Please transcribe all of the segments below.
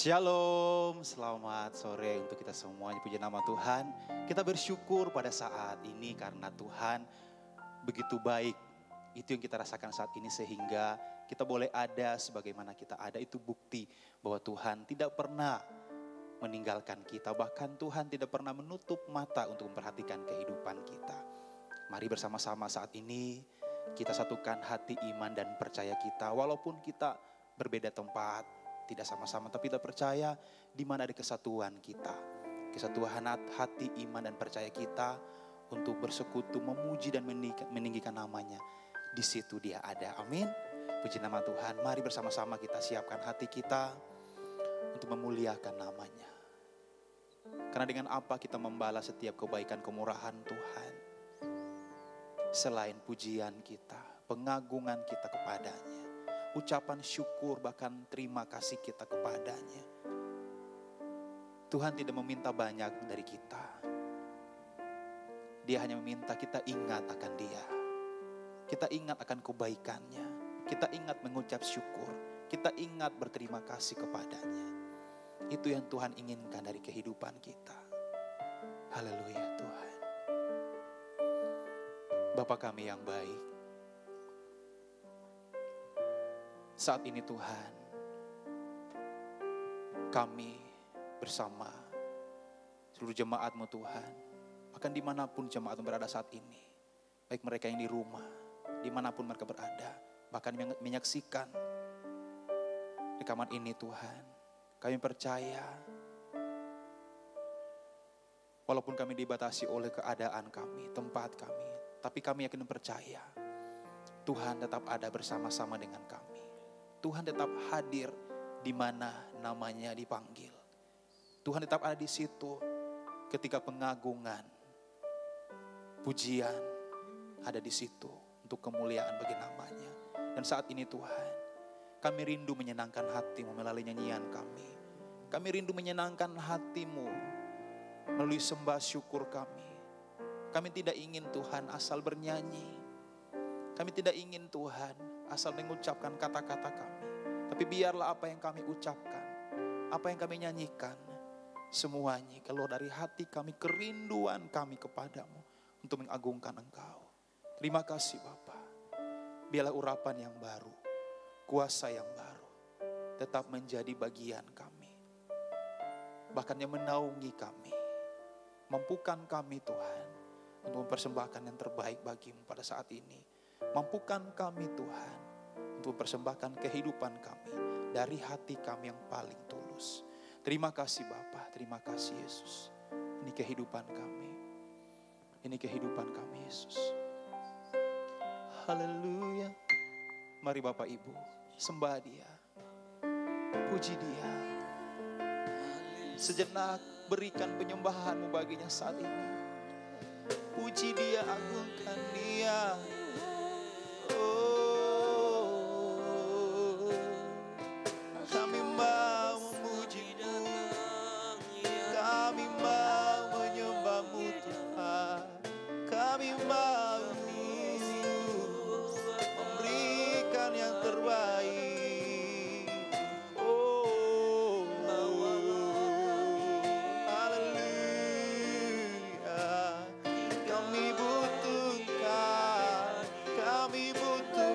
Shalom, selamat sore untuk kita semuanya. Puji nama Tuhan. Kita bersyukur pada saat ini karena Tuhan begitu baik. Itu yang kita rasakan saat ini sehingga kita boleh ada sebagaimana kita ada. Itu bukti bahwa Tuhan tidak pernah meninggalkan kita. Bahkan Tuhan tidak pernah menutup mata untuk memperhatikan kehidupan kita. Mari bersama-sama saat ini kita satukan hati, iman dan percaya kita. Walaupun kita berbeda tempat, tidak sama-sama, tapi kita percaya di mana ada kesatuan kita. Kesatuan hati, iman dan percaya kita untuk bersekutu, memuji dan meninggikan namanya. Di situ dia ada. Amin. Puji nama Tuhan. Mari bersama-sama kita siapkan hati kita untuk memuliakan namanya. Karena dengan apa kita membalas setiap kebaikan kemurahan Tuhan? Selain pujian kita, pengagungan kita kepadanya, ucapan syukur bahkan terima kasih kita kepadanya. Tuhan tidak meminta banyak dari kita. Dia hanya meminta kita ingat akan Dia. Kita ingat akan kebaikannya. Kita ingat mengucap syukur. Kita ingat berterima kasih kepadanya. Itu yang Tuhan inginkan dari kehidupan kita. Haleluya Tuhan. Bapa kami yang baik, saat ini Tuhan, kami bersama seluruh jemaat-Mu Tuhan, bahkan dimanapun jemaat-Mu berada saat ini, baik mereka yang di rumah, dimanapun mereka berada, bahkan menyaksikan rekaman ini Tuhan, kami percaya, walaupun kami dibatasi oleh keadaan kami, tempat kami, tapi kami yakin dan percaya, Tuhan tetap ada bersama-sama dengan kami. Tuhan tetap hadir di mana namanya dipanggil. Tuhan tetap ada di situ ketika pengagungan, pujian ada di situ untuk kemuliaan bagi namanya. Dan saat ini Tuhan, kami rindu menyenangkan hati-Mu melalui nyanyian kami. Kami rindu menyenangkan hati-Mu melalui sembah syukur kami. Kami tidak ingin Tuhan asal bernyanyi. Kami tidak ingin Tuhan asal mengucapkan kata-kata kami. Tapi biarlah apa yang kami ucapkan, apa yang kami nyanyikan, semuanya keluar dari hati kami, kerinduan kami kepadamu untuk mengagungkan Engkau. Terima kasih Bapa. Biarlah urapan yang baru, kuasa yang baru tetap menjadi bagian kami. Bahkan yang menaungi kami, mampukan kami Tuhan untuk mempersembahkan yang terbaik bagi-Mu pada saat ini. Mampukan kami Tuhan untuk mempersembahkan kehidupan kami dari hati kami yang paling tulus. Terima kasih Bapa, terima kasih Yesus. Ini kehidupan kami. Ini kehidupan kami Yesus. Haleluya. Mari Bapak Ibu, sembah Dia. Puji Dia. Sejenak berikan penyembahan-Mu baginya saat ini. Puji Dia, agungkan Dia. Oh, kami mau memuji-Mu, kami mau menyembah-Mu Tuhan, kami mau memberikan yang terbaik. Oh, haleluya. Kami butuhkan, kami butuh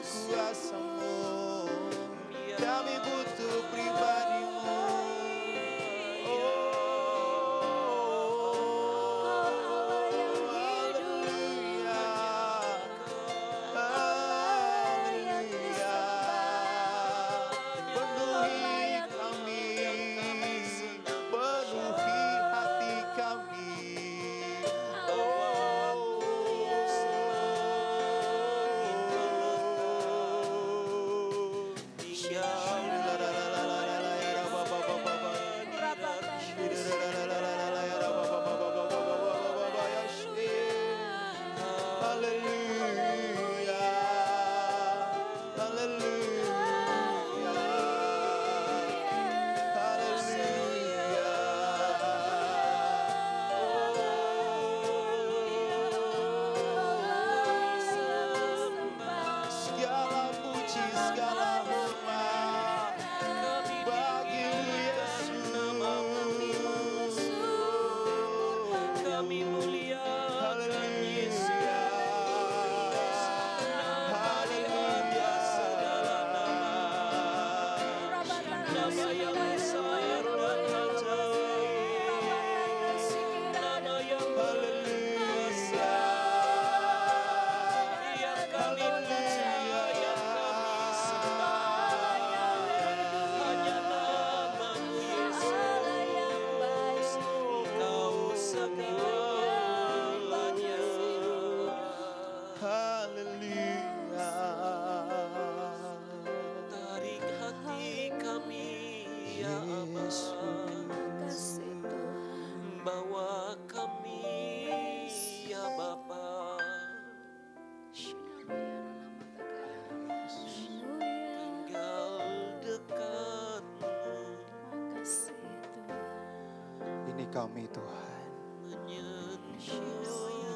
melayani kami Tuhan.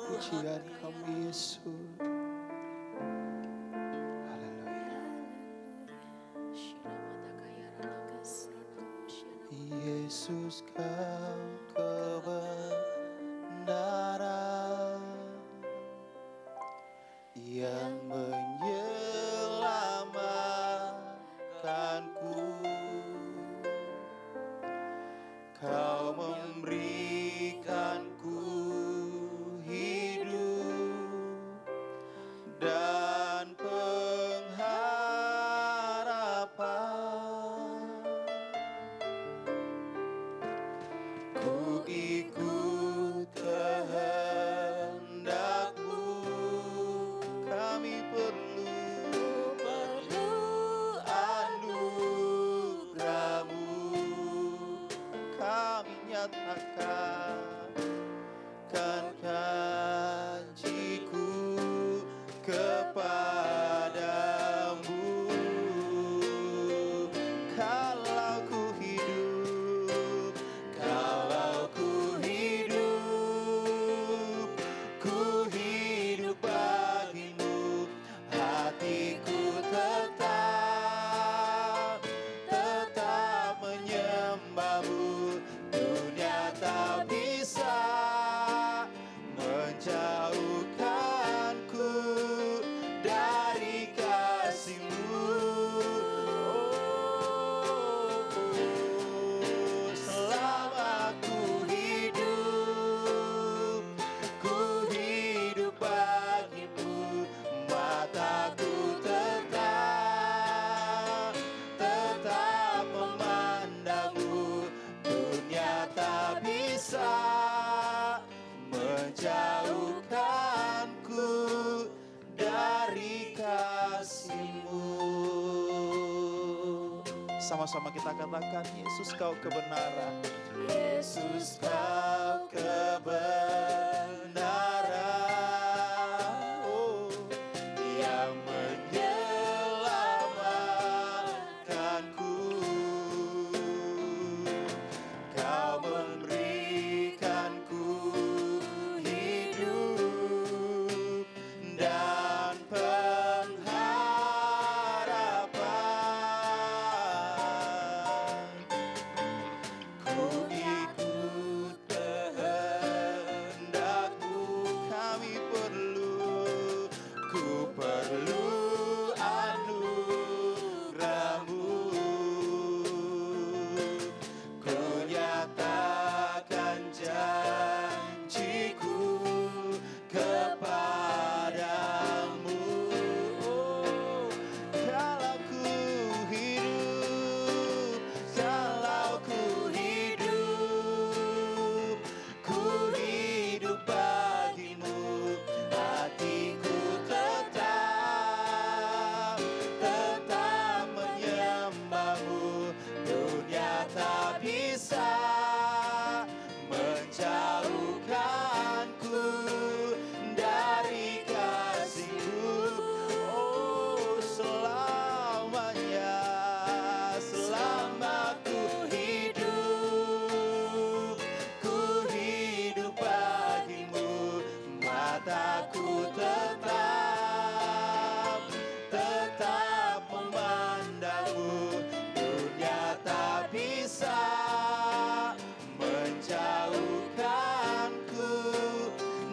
Pujian kami Yesus. Haleluya. Yesus kau kebenaran yang menyelamatkanku. Kau memberikanku hidup dan pengharapan. Ku ikut kehendak-Mu, kami perlu anugerah-Mu. Kami nyatakan janjiku kepadamu. Kalau ku hidup bagimu, hatiku tetap menyembah-Mu. Dunia tak bisa menjauhkanku dari kasih-Mu. Selama ku hidup bagimu, mataku tetap memandang-Mu. Dunia tak bisa menjauhkanku dari kasih-Mu. Sama-sama kita katakan, Yesus kau kebenaran. Yesus kau kebenaran, oh, yang menyelamatkanku. Kau memberikanku hidup dan pengharapan. Ku ikut kehendak-Mu, kami perlu anugerah-Mu. Ku nyatakan janjiku kepadamu. Kalau ku hidup bagimu, hatiku tetap menyembah-Mu. Dunia tak bisa menjauhkanku dari kasih-Mu. Oh, selamanya, selama ku hidup bagimu, mataku tetap memandang-Mu. Dunia tak bisa menjauhkanku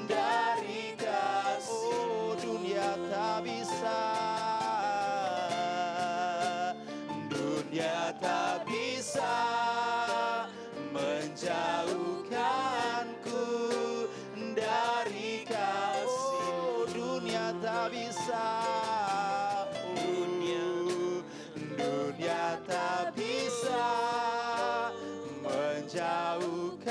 dari kasih-Mu. Oh, dunia tak bisa menjauhkanku dari kasih-Mu. Dunia tak bisa, dunia tak bisa menjauhkanku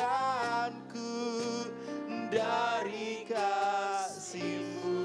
dari kasih-Mu.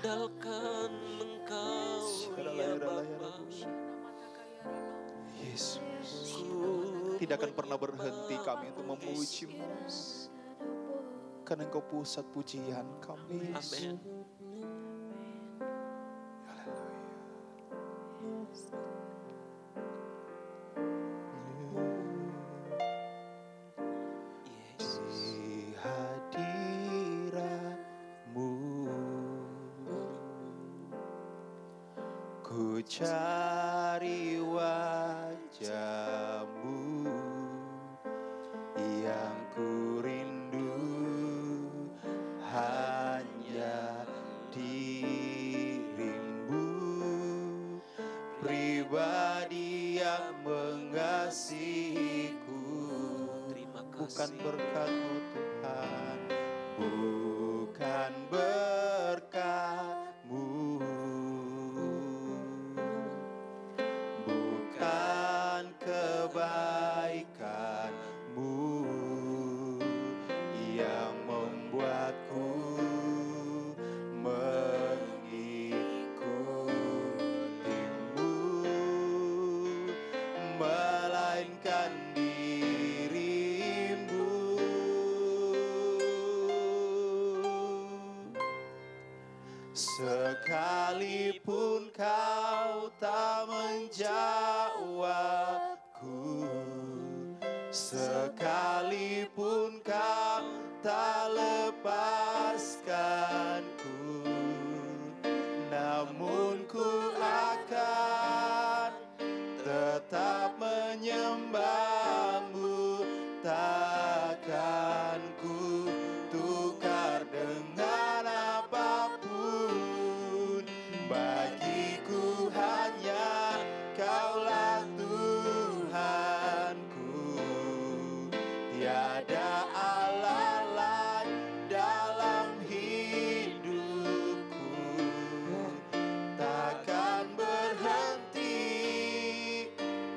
mengandalkan Engkau ya Bapa. Yesus, tidak akan pernah berhenti kami untuk memuji-Mu, karena Engkau pusat pujian kami. Amin. Di hadirat-Mu ku cari wajah-Mu, yang ku rindu hanya diri-Mu, pribadi yang mengasihiku. Bukan berkat-Mu Tuhan, bukan berkat-Mu, bukan kebaikan-Mu yang membuatku mengikuti-Mu, melainkan sekalipun Kau tak menjawabku, sekalipun Kau tak lepaskanku, namun ku akan tetap menyembah-Mu, takkan ku tukar dengan apapun. Bagiku hanya Kaulah Tuhanku, tiada Allah lain dalam hidupku. Takkan berhenti,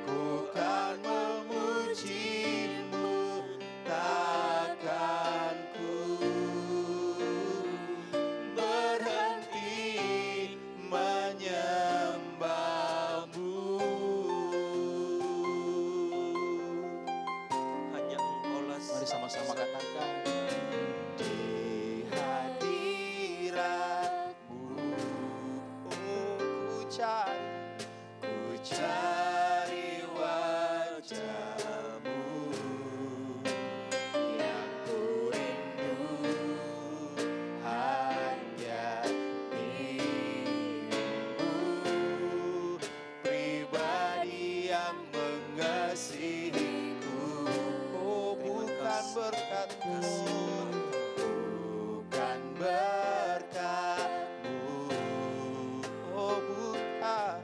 ku kan memuji-Mu, takkan ku berhenti menyembah-Mu. Hanya Engkaulah. Mari sama-sama katakan, di hadirat-Mu, oh ku cari wajah-Mu, yang ku rindu hanya diri-Mu, pribadi yang mengasihiku. Oh, bukan berkat-Mu, bukan berkat-Mu, oh bukan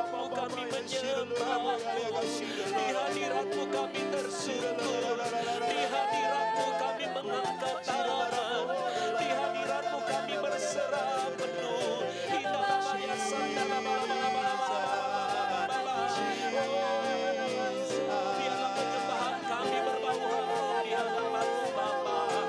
hadirat-Mu kami menyembah, di hadirat-Mu kami tersungkur, di hadirat-Mu kami mengangkat tangan, di hadirat-Mu kami berserah penuh. Biarlah penyembahan kami berbau di hadapan-Mu Bapa.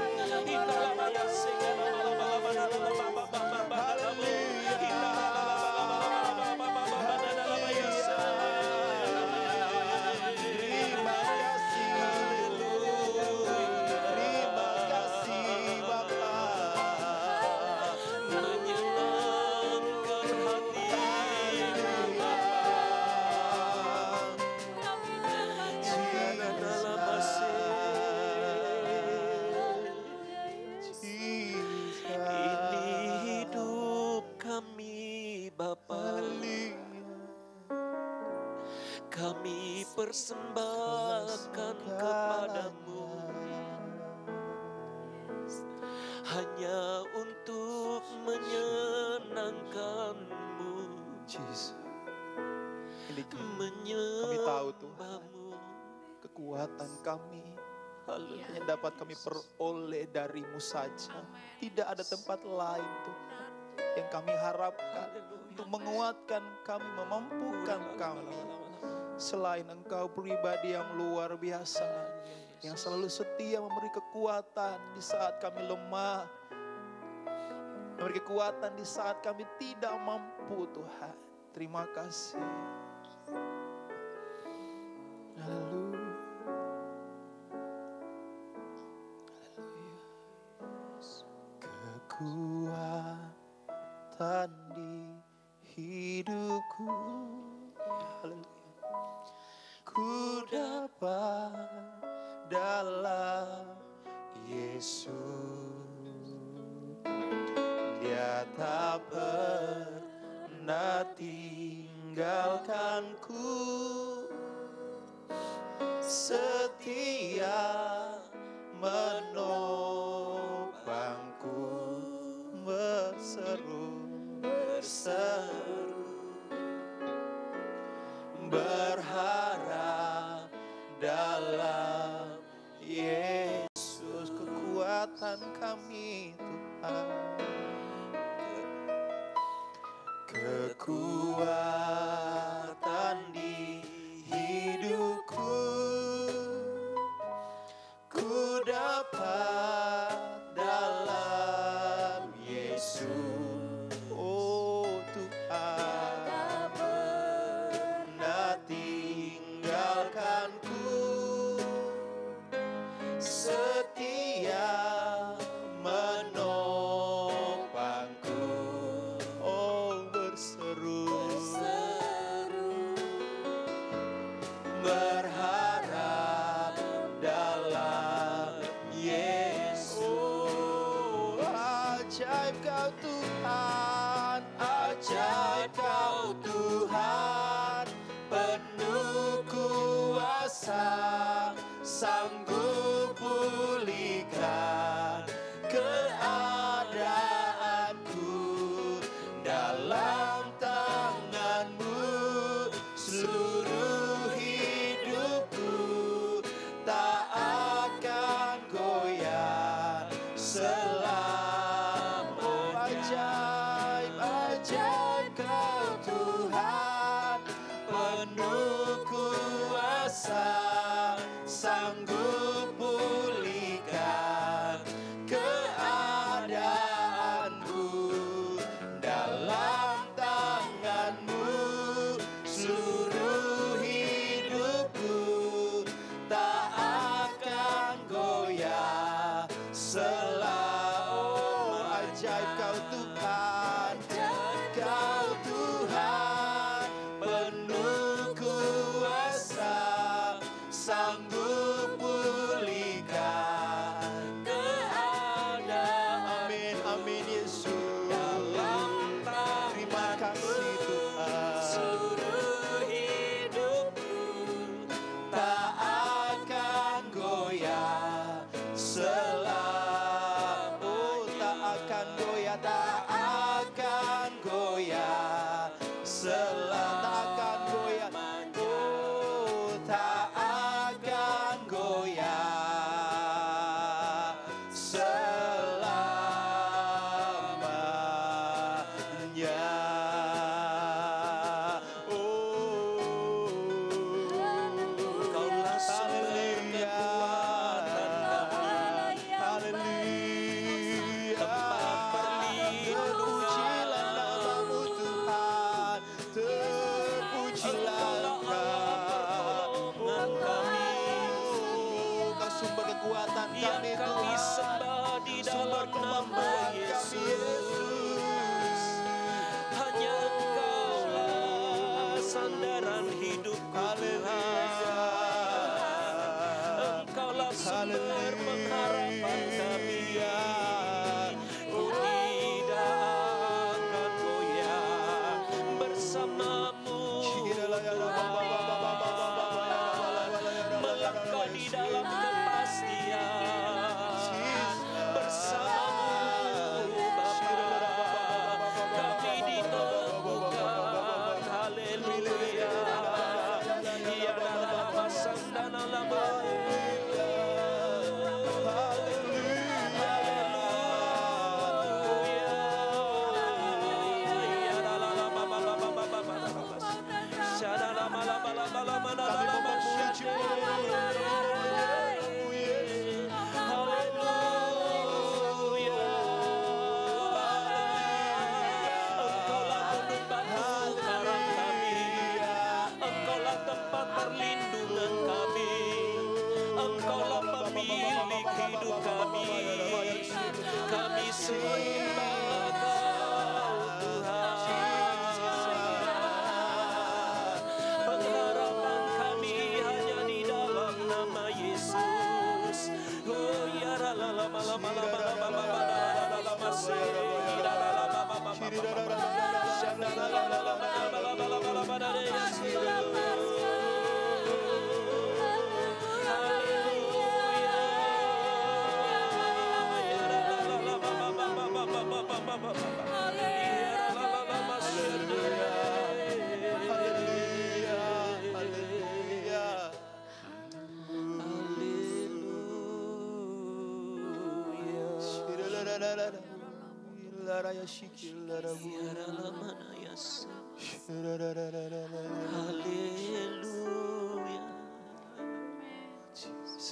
Kami persembahkan kepadamu hanya untuk menyenangkan-Mu, Jesus. kami tahu Tuhan, kekuatan kami hanya dapat kami peroleh dari-Mu saja. Tidak ada tempat lain Tuhan yang kami harapkan untuk menguatkan kami, memampukan kami. Selain Engkau pribadi yang luar biasa, yang selalu setia memberi kekuatan di saat kami lemah, memberi kekuatan di saat kami tidak mampu Tuhan. Terima kasih. Haleluya. Kekuatan di hidupku, haleluya, ku dapat dalam Yesus. Dia tak pernah tinggalkanku, setia menopangku, berseru berharap dalam Yesus. Kekuatan kami Tuhan, kekuatan di hidupku, ku dapat dalam Yesus. Oh Tuhan, tak pernah tinggalkanku, setia menopangku. Oh berseru berharap dalam Yesus. Oh, ajaib Kau Tuhan, ajaib Kau Tuhan, penuh kuasa, sanggup pulihkan keadaanku. Dalam tangan-Mu seluruh hidupku tak akan goyah selamanya. Ajaib, ajaib Kau Tuhan, penuh kuasa, sanggup pulihkan keadaanku. Dalam tangan-Mu seluruh hidupku tak akan goyah selamanya. Ajaib Kau Tuhan, Kau Tuhan, penuh kuasa, sanggup pulihkan keadaan. Amin, amin Yesus. Terima kasih Tuhan. Seluruh hidupku tak akan goyah selamanya. dalam nama Yesus. Hanya Engkaulah sandaran hidupku Tuhan. Engkaulah sumber pengharapan kami. Ku tidak akan goyah bersamamu. Melangkah di dalam kepastian bersamamu Bapa. Kami diteguhkan. Haleluya. Ya dalam pasang dan alam. Perlindungan kami, Engkaulah pemilik hidup kami. Kami sembah Kau Tuhan. Pengharapan kami hanya di dalam nama Yesus. Oh ya la la la la la la la la la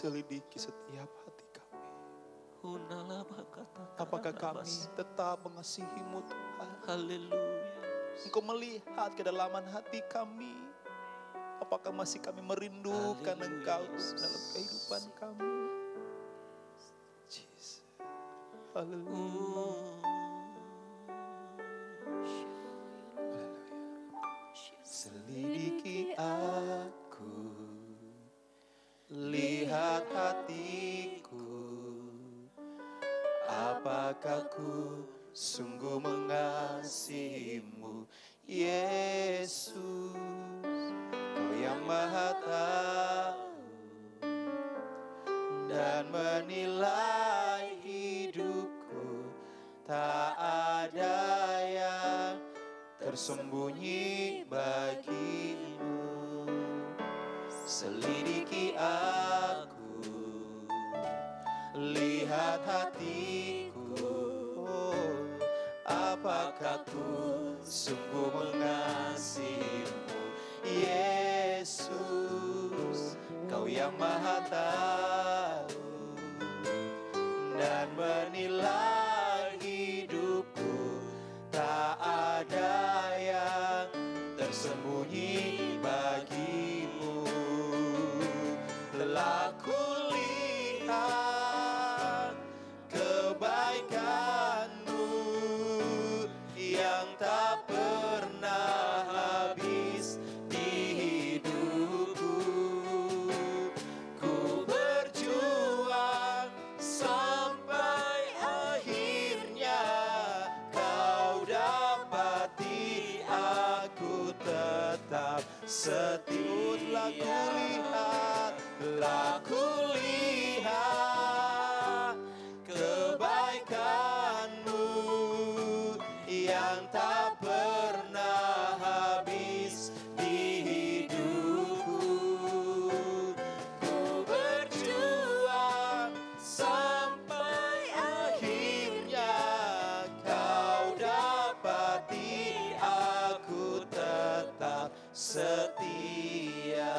Selidiki setiap hati kami. Apakah kami tetap mengasihi-Mu Tuhan? Haleluya. Engkau melihat kedalaman hati kami. Apakah masih kami merindukan Engkau dalam kehidupan kami? Jesus. Haleluya. Selidiki aku, lihat hatiku, apakah ku sungguh mengasihi-Mu, Yesus. Kau yang Maha tahu dan menilai hidupku, tak ada yang tersembunyi bagimu. Selidiki aku, lihat hatiku, apakah ku sungguh mengasihi-Mu, Yesus. Kau yang Maha tahu dan menilai hidupku, tak ada yang tersembunyi bagimu. Telah kulihat kebaikan-Mu yang tak pernah habis di hidupku. Ku berjuang sampai akhirnya Kau dapati aku tetap setia. Telah kulihat kebaikan-Mu yang tak pernah habis di hidupku. Ku berjuang sampai akhirnya Kau dapati aku tetap setia.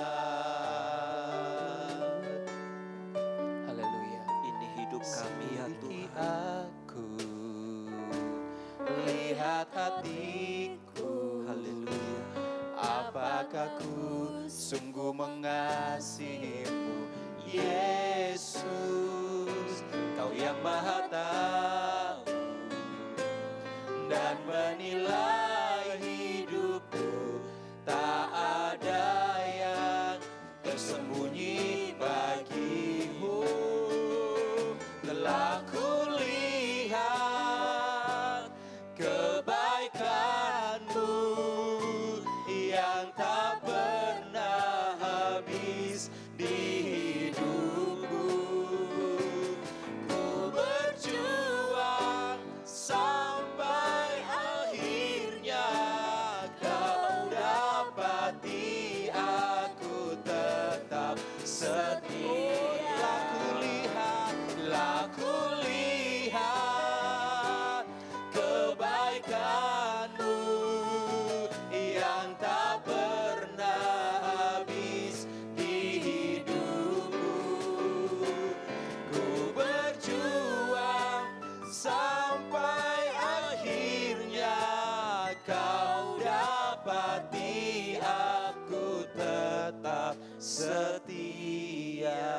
setia.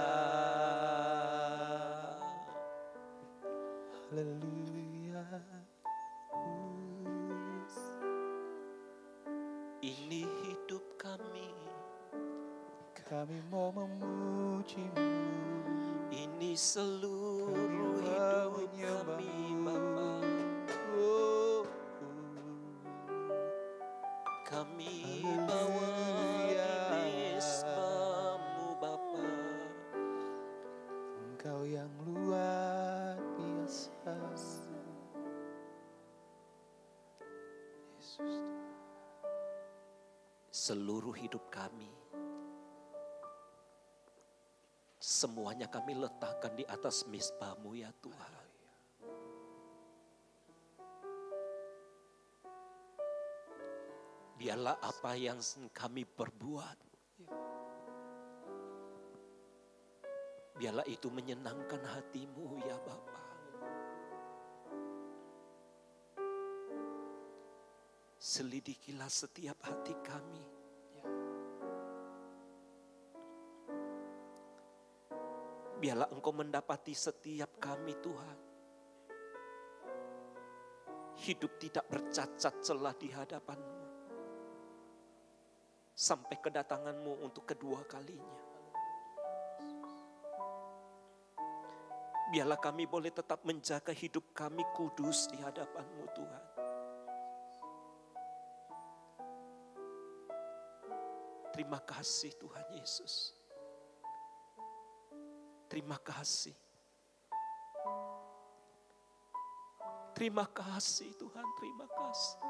Haleluya. Ini hidup kami, Kami mau memuji-Mu. ini seluruh hidup kami Bapa. Oh, Kami bawa di mesbah-Mu Bapa. Engkau yang luar biasa. Yesus. Seluruh hidup kami, semuanya kami letakkan di atas mesbah-Mu ya Tuhan. Biarlah apa yang kami perbuat, biarlah itu menyenangkan hati-Mu ya Bapa. Selidikilah setiap hati kami. Biarlah Engkau mendapati setiap kami Tuhan. Hidup tidak bercacat celah di hadapan-Mu. Sampai kedatangan-Mu untuk kedua kalinya. Biarlah kami boleh tetap menjaga hidup kami kudus di hadapan-Mu Tuhan. Terima kasih Tuhan Yesus. Terima kasih. Terima kasih Tuhan, terima kasih.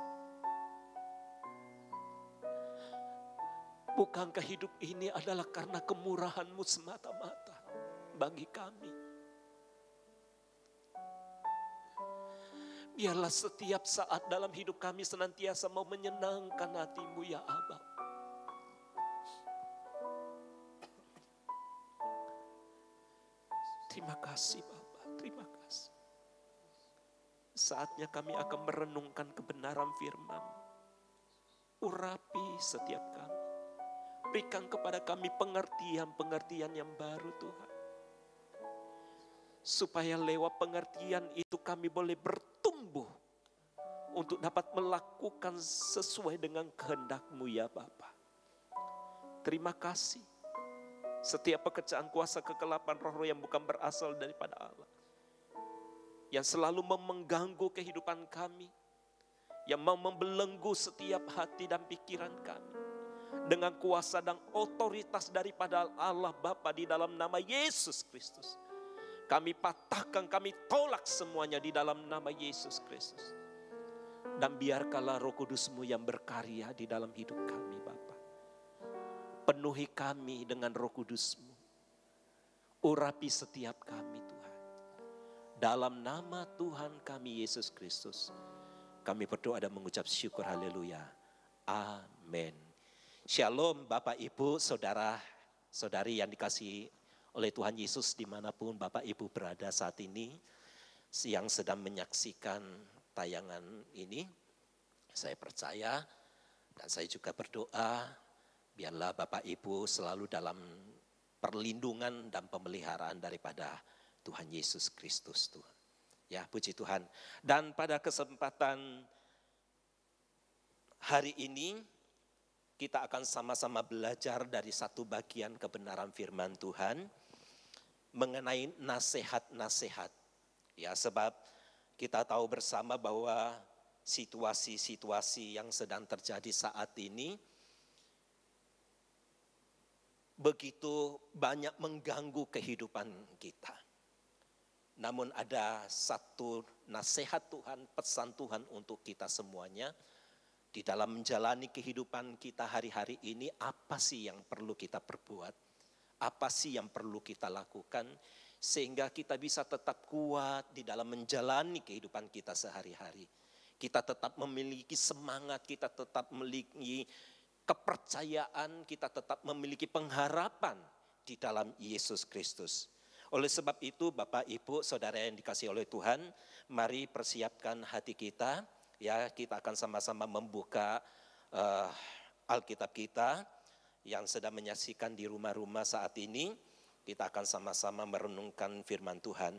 Bukankah hidup ini adalah karena kemurahan-Mu semata-mata bagi kami? Biarlah setiap saat dalam hidup kami senantiasa mau menyenangkan hati-Mu ya Aba. Terima kasih Bapa, terima kasih. Saatnya kami akan merenungkan kebenaran firman-Mu. Urapi setiap kami. Berikan kepada kami pengertian-pengertian yang baru Tuhan. Supaya lewat pengertian itu kami boleh bertumbuh. Untuk dapat melakukan sesuai dengan kehendak-Mu ya Bapa. Terima kasih. Setiap pekerjaan kuasa kegelapan roh yang bukan berasal daripada Allah. Yang selalu mengganggu kehidupan kami. Yang mau membelenggu setiap hati dan pikiran kami. Dengan kuasa dan otoritas daripada Allah Bapa di dalam nama Yesus Kristus. Kami patahkan, kami tolak semuanya di dalam nama Yesus Kristus. Dan biarkanlah Roh Kudus-Mu yang berkarya di dalam hidup kami Bapa. Penuhi kami dengan Roh Kudus-Mu. Urapi setiap kami Tuhan. Dalam nama Tuhan kami Yesus Kristus. Kami berdoa dan mengucap syukur, haleluya. Amin. Shalom Bapak Ibu, Saudara, Saudari yang dikasihi oleh Tuhan Yesus dimanapun Bapak Ibu berada saat ini. Yang sedang menyaksikan tayangan ini. Saya percaya dan saya juga berdoa. Biarlah Bapak Ibu selalu dalam perlindungan dan pemeliharaan daripada Tuhan Yesus Kristus Tuhan. Ya, puji Tuhan. Dan pada kesempatan hari ini kita akan sama-sama belajar dari satu bagian kebenaran firman Tuhan mengenai nasihat-nasihat. Ya, sebab kita tahu bersama bahwa situasi-situasi yang sedang terjadi saat ini begitu banyak mengganggu kehidupan kita. Namun ada satu nasihat Tuhan, pesan Tuhan untuk kita semuanya. Di dalam menjalani kehidupan kita hari-hari ini, apa sih yang perlu kita perbuat? Apa sih yang perlu kita lakukan? Sehingga kita bisa tetap kuat di dalam menjalani kehidupan kita sehari-hari. Kita tetap memiliki semangat, kita tetap memiliki kepercayaan, kita tetap memiliki pengharapan di dalam Yesus Kristus. Oleh sebab itu Bapak Ibu Saudara yang dikasihi oleh Tuhan, mari persiapkan hati kita. Ya, kita akan sama-sama membuka Alkitab kita. yang sedang menyaksikan di rumah-rumah saat ini, kita akan sama-sama merenungkan firman Tuhan.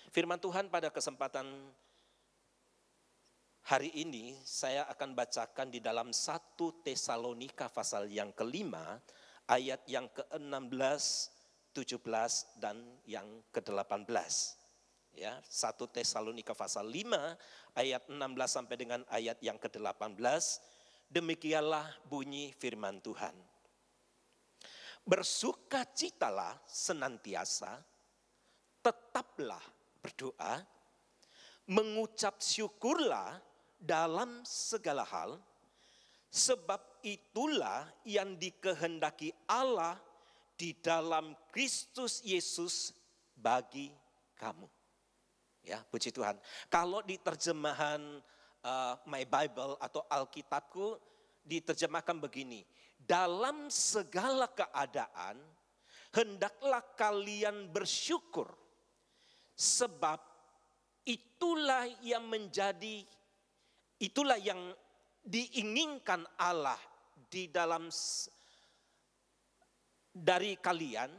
Firman Tuhan pada kesempatan hari ini saya akan bacakan di dalam 1 Tesalonika pasal yang kelima, ayat yang ke-16, 17 dan yang ke-18. Ya, 1 Tesalonika pasal 5 ayat 16 sampai dengan ayat yang ke-18. Demikianlah bunyi firman Tuhan. Bersukacitalah senantiasa, tetaplah berdoa, mengucap syukurlah dalam segala hal, sebab itulah yang dikehendaki Allah di dalam Kristus Yesus bagi kamu. Ya, puji Tuhan. Kalau di terjemahan My Bible atau Alkitabku diterjemahkan begini. Dalam segala keadaan, hendaklah kalian bersyukur. Sebab itulah yang diinginkan Allah di dalam dari kalian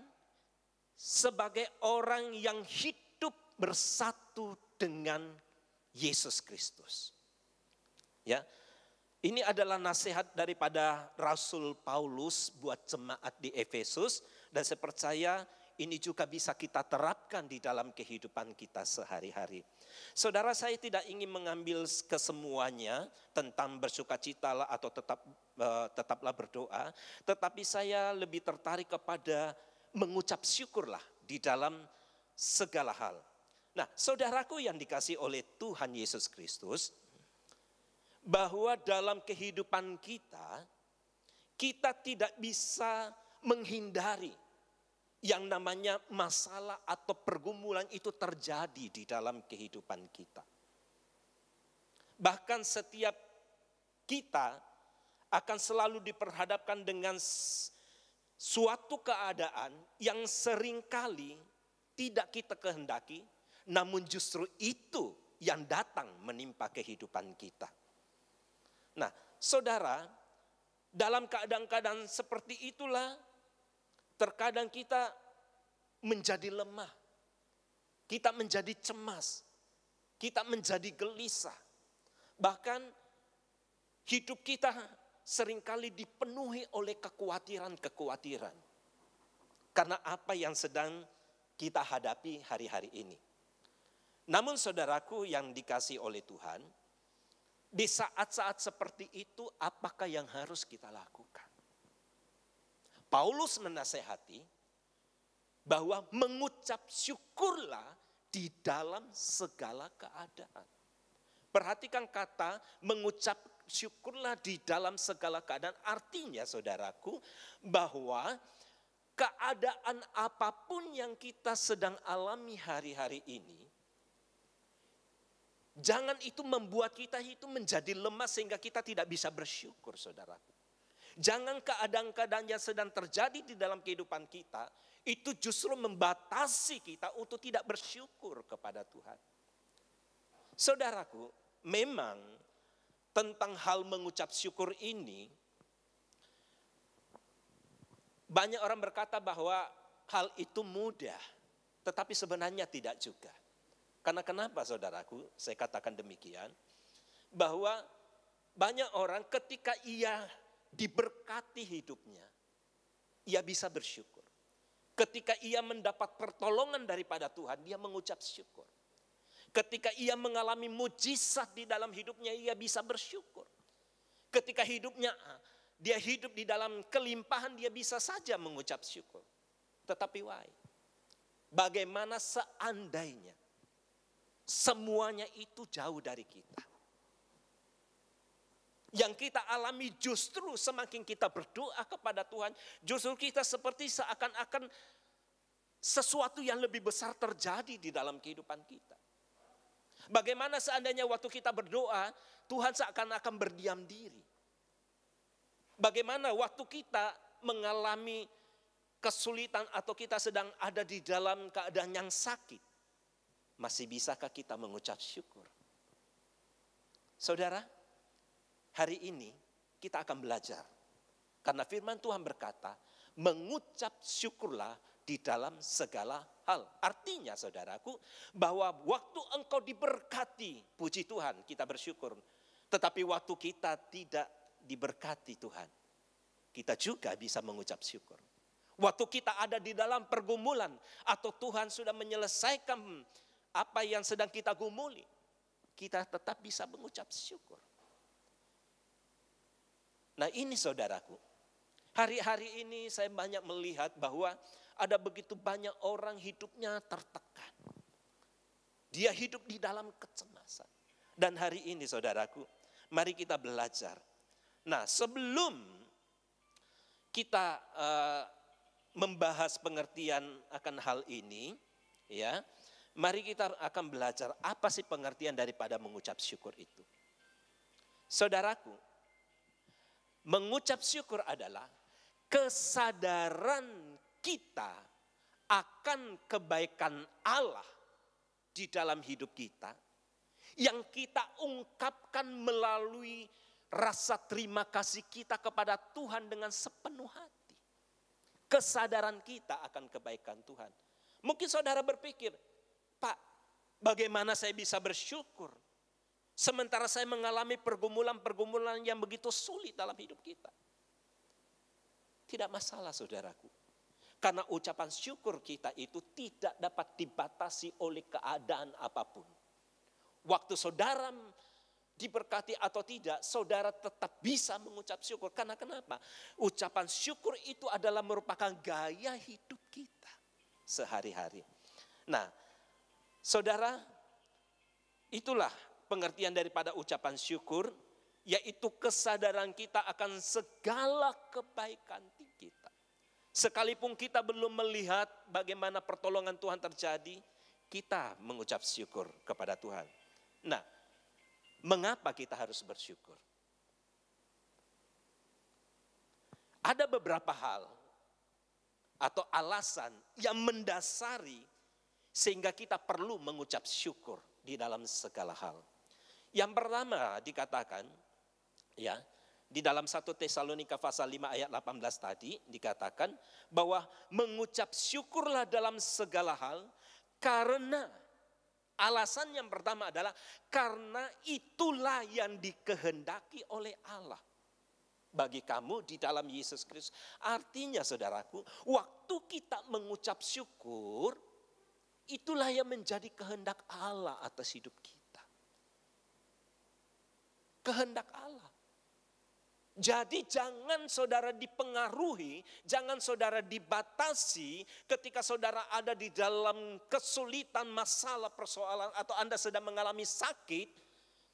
sebagai orang yang hidup bersatu dengan Yesus Kristus. Ya, ini adalah nasihat daripada Rasul Paulus buat jemaat di Efesus, dan saya percaya ini juga bisa kita terapkan di dalam kehidupan kita sehari-hari. Saudara, saya tidak ingin mengambil kesemuanya tentang bersukacitalah atau tetaplah berdoa, tetapi saya lebih tertarik kepada mengucap syukurlah di dalam segala hal. Nah, saudaraku yang dikasihi oleh Tuhan Yesus Kristus, bahwa dalam kehidupan kita tidak bisa menghindari yang namanya masalah atau pergumulan itu terjadi di dalam kehidupan kita. Bahkan setiap kita akan selalu diperhadapkan dengan suatu keadaan yang seringkali tidak kita kehendaki, namun justru itu yang datang menimpa kehidupan kita. Nah, saudara, dalam keadaan-keadaan seperti itulah terkadang kita menjadi lemah, kita menjadi cemas, kita menjadi gelisah. Bahkan hidup kita seringkali dipenuhi oleh kekhawatiran-kekhawatiran. Karena apa yang sedang kita hadapi hari-hari ini. Namun saudaraku yang dikasihi oleh Tuhan, di saat-saat seperti itu apakah yang harus kita lakukan? Paulus menasehati bahwa mengucap syukurlah di dalam segala keadaan. Perhatikan kata mengucap syukurlah di dalam segala keadaan. Artinya saudaraku bahwa keadaan apapun yang kita sedang alami hari-hari ini, jangan itu membuat kita itu menjadi lemah sehingga kita tidak bisa bersyukur, saudaraku. Jangan keadaan-keadaan yang sedang terjadi di dalam kehidupan kita itu justru membatasi kita untuk tidak bersyukur kepada Tuhan. Saudaraku, memang tentang hal mengucap syukur ini, banyak orang berkata bahwa hal itu mudah, tetapi sebenarnya tidak juga. Karena kenapa saudaraku, saya katakan demikian, bahwa banyak orang ketika ia diberkati hidupnya, ia bisa bersyukur. Ketika ia mendapat pertolongan daripada Tuhan, dia mengucap syukur. Ketika ia mengalami mujizat di dalam hidupnya, ia bisa bersyukur. Ketika dia hidup di dalam kelimpahan, dia bisa saja mengucap syukur. Tetapi bagaimana seandainya semuanya itu jauh dari kita? Yang kita alami justru semakin kita berdoa kepada Tuhan, justru kita seperti seakan-akan sesuatu yang lebih besar terjadi di dalam kehidupan kita. Bagaimana seandainya waktu kita berdoa, Tuhan seakan-akan berdiam diri. Bagaimana waktu kita mengalami kesulitan atau kita sedang ada di dalam keadaan yang sakit, masih bisakah kita mengucap syukur? Saudara, hari ini kita akan belajar Karena firman Tuhan berkata, mengucap syukurlah di dalam segala hal. Artinya saudaraku, bahwa waktu engkau diberkati, puji Tuhan kita bersyukur. Tetapi waktu kita tidak diberkati Tuhan, kita juga bisa mengucap syukur. Waktu kita ada di dalam pergumulan, atau Tuhan sudah menyelesaikan apa yang sedang kita gumuli, kita tetap bisa mengucap syukur. Nah ini saudaraku, hari-hari ini saya banyak melihat bahwa ada begitu banyak orang hidupnya tertekan. Dia hidup di dalam kecemasan. Dan hari ini saudaraku, mari kita belajar. Nah sebelum kita membahas pengertian akan hal ini, ya, mari kita akan belajar apa sih pengertian daripada mengucap syukur itu. Saudaraku, mengucap syukur adalah kesadaran kita akan kebaikan Allah di dalam hidup kita, yang kita ungkapkan melalui rasa terima kasih kita kepada Tuhan dengan sepenuh hati. Kesadaran kita akan kebaikan Tuhan. Mungkin saudara berpikir, Pak, bagaimana saya bisa bersyukur sementara saya mengalami pergumulan-pergumulan yang begitu sulit dalam hidup kita? Tidak masalah saudaraku. Karena ucapan syukur kita itu tidak dapat dibatasi oleh keadaan apapun. Waktu saudara diberkati atau tidak, saudara tetap bisa mengucap syukur. Karena kenapa? Ucapan syukur itu adalah merupakan gaya hidup kita sehari-hari. Nah, saudara, itulah pengertian daripada ucapan syukur, yaitu kesadaran kita akan segala kebaikan kita. Sekalipun kita belum melihat bagaimana pertolongan Tuhan terjadi, kita mengucap syukur kepada Tuhan. Nah, mengapa kita harus bersyukur? Ada beberapa hal atau alasan yang mendasari sehingga kita perlu mengucap syukur di dalam segala hal. Yang pertama dikatakan, ya, di dalam 1 Tesalonika pasal 5 ayat 18 tadi dikatakan bahwa mengucap syukurlah dalam segala hal, karena alasan yang pertama adalah karena itulah yang dikehendaki oleh Allah bagi kamu di dalam Yesus Kristus. Artinya saudaraku, waktu kita mengucap syukur, itulah yang menjadi kehendak Allah atas hidup kita. Kehendak Allah. Jadi jangan saudara dipengaruhi, jangan saudara dibatasi ketika saudara ada di dalam kesulitan, masalah, persoalan, atau Anda sedang mengalami sakit,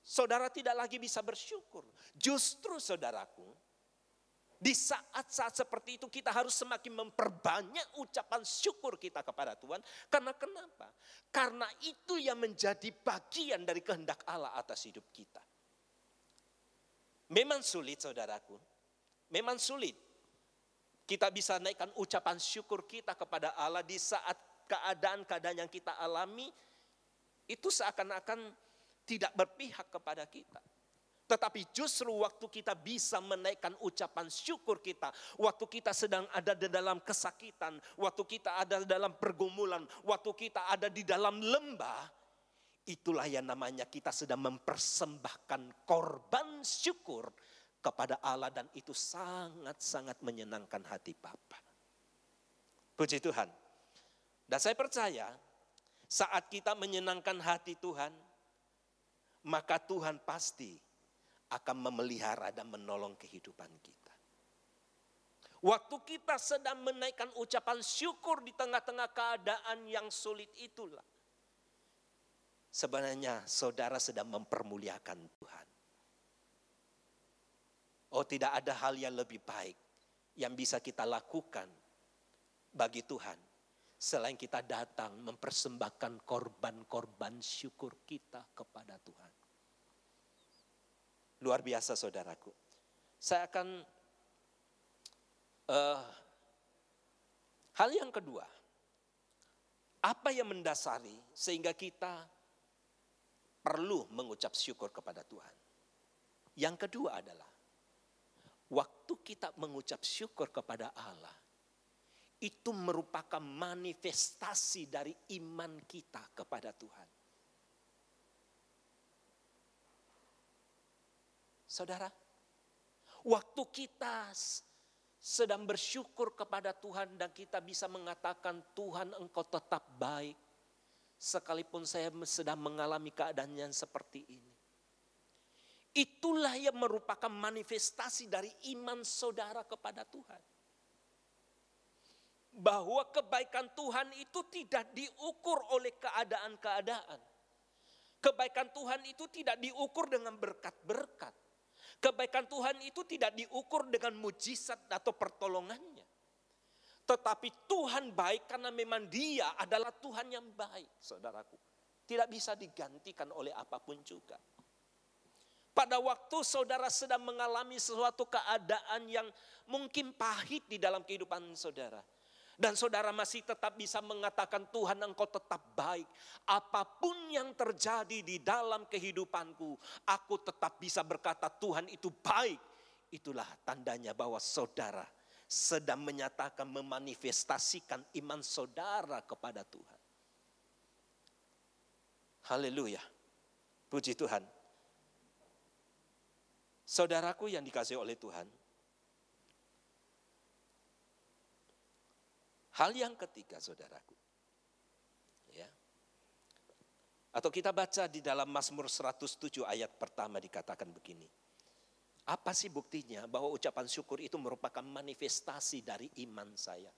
saudara tidak lagi bisa bersyukur. Justru saudaraku, di saat-saat seperti itu kita harus semakin memperbanyak ucapan syukur kita kepada Tuhan. Karena kenapa? Karena itu yang menjadi bagian dari kehendak Allah atas hidup kita. Memang sulit saudaraku, memang sulit. Kita bisa naikkan ucapan syukur kita kepada Allah di saat keadaan-keadaan yang kita alami itu seakan-akan tidak berpihak kepada kita. Tetapi justru waktu kita bisa menaikkan ucapan syukur kita, waktu kita sedang ada di dalam kesakitan, waktu kita ada dalam pergumulan, waktu kita ada di dalam lembah, itulah yang namanya kita sedang mempersembahkan korban syukur kepada Allah, dan itu sangat-sangat menyenangkan hati Bapa. Puji Tuhan. Dan saya percaya saat kita menyenangkan hati Tuhan, maka Tuhan pasti akan memelihara dan menolong kehidupan kita. Waktu kita sedang menaikkan ucapan syukur di tengah-tengah keadaan yang sulit itulah, sebenarnya saudara sedang mempermuliakan Tuhan. Oh, tidak ada hal yang lebih baik yang bisa kita lakukan bagi Tuhan selain kita datang mempersembahkan korban-korban syukur kita kepada Tuhan. Luar biasa saudaraku. Saya akan hal yang kedua, apa yang mendasari sehingga kita perlu mengucap syukur kepada Tuhan. Yang kedua adalah Waktu kita mengucap syukur kepada Allah, itu merupakan manifestasi dari iman kita kepada Tuhan. Saudara, waktu kita sedang bersyukur kepada Tuhan dan kita bisa mengatakan, Tuhan Engkau tetap baik, sekalipun saya sedang mengalami keadaan yang seperti ini. Itulah yang merupakan manifestasi dari iman saudara kepada Tuhan. Bahwa kebaikan Tuhan itu tidak diukur oleh keadaan-keadaan. Kebaikan Tuhan itu tidak diukur dengan berkat-berkat. Kebaikan Tuhan itu tidak diukur dengan mujizat atau pertolongannya. Tetapi Tuhan baik karena memang Dia adalah Tuhan yang baik, saudaraku. Tidak bisa digantikan oleh apapun juga. Pada waktu saudara sedang mengalami sesuatu keadaan yang mungkin pahit di dalam kehidupan saudara. Dan saudara masih tetap bisa mengatakan, Tuhan Engkau tetap baik. Apapun yang terjadi di dalam kehidupanku, aku tetap bisa berkata Tuhan itu baik. Itulah tandanya bahwa saudara sedang menyatakan, memanifestasikan iman saudara kepada Tuhan. Haleluya. Puji Tuhan. Saudaraku yang dikasihi oleh Tuhan. Hal yang ketiga, saudaraku. Ya. Atau kita baca di dalam Mazmur 107 ayat pertama dikatakan begini. Apa sih buktinya bahwa ucapan syukur itu merupakan manifestasi dari iman saya?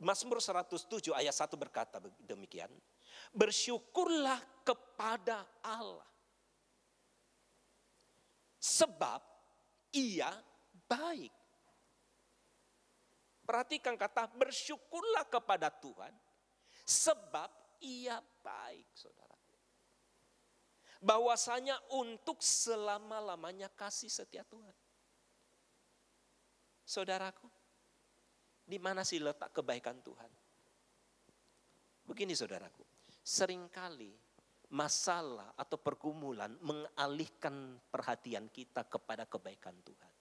Mazmur 107 ayat 1 berkata demikian. Bersyukurlah kepada Allah. Sebab Ia baik. Perhatikan kata bersyukurlah kepada Tuhan. Sebab Ia baik, saudara. Bahwasanya untuk selama-lamanya kasih setia Tuhan. Saudaraku, di mana sih letak kebaikan Tuhan? Begini saudaraku, seringkali masalah atau pergumulan mengalihkan perhatian kita kepada kebaikan Tuhan.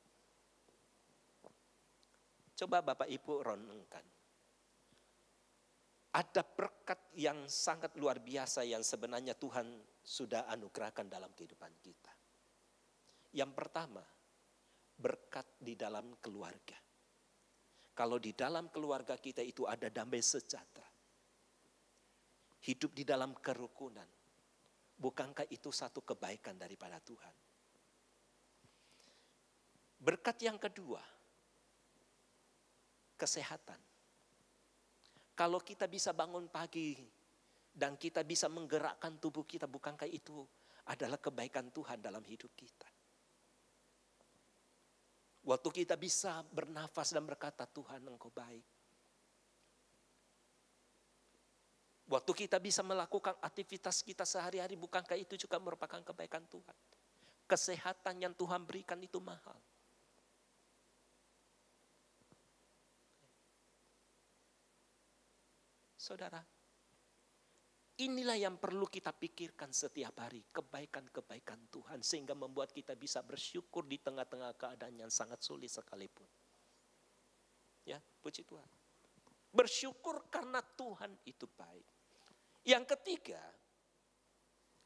Coba Bapak Ibu renungkan. Ada berkat yang sangat luar biasa yang sebenarnya Tuhan sudah anugerahkan dalam kehidupan kita. Yang pertama, berkat di dalam keluarga. Kalau di dalam keluarga kita itu ada damai sejahtera. Hidup di dalam kerukunan. Bukankah itu satu kebaikan daripada Tuhan? Berkat yang kedua, kesehatan. Kalau kita bisa bangun pagi dan kita bisa menggerakkan tubuh kita, bukankah itu adalah kebaikan Tuhan dalam hidup kita? Waktu kita bisa bernafas dan berkata, Tuhan Engkau baik. Waktu kita bisa melakukan aktivitas kita sehari-hari, bukankah itu juga merupakan kebaikan Tuhan? Kesehatan yang Tuhan berikan itu mahal. Saudara, inilah yang perlu kita pikirkan setiap hari, kebaikan-kebaikan Tuhan, sehingga membuat kita bisa bersyukur di tengah-tengah keadaan yang sangat sulit sekalipun. Ya, puji Tuhan. Bersyukur karena Tuhan itu baik. Yang ketiga,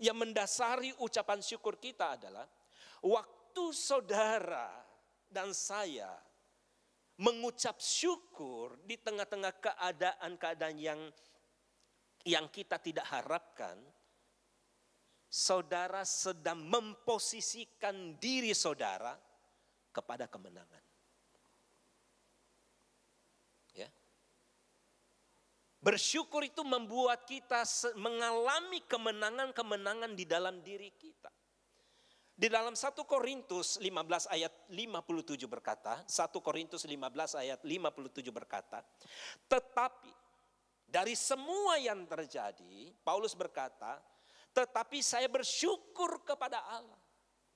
yang mendasari ucapan syukur kita adalah, waktu saudara dan saya mengucap syukur di tengah-tengah keadaan-keadaan yang kita tidak harapkan, saudara sedang memposisikan diri saudara kepada kemenangan. Ya. Bersyukur itu membuat kita mengalami kemenangan-kemenangan di dalam diri kita. Di dalam 1 Korintus 15 ayat 57 berkata, 1 Korintus 15 ayat 57 berkata, tetapi dari semua yang terjadi, Paulus berkata, tetapi saya bersyukur kepada Allah.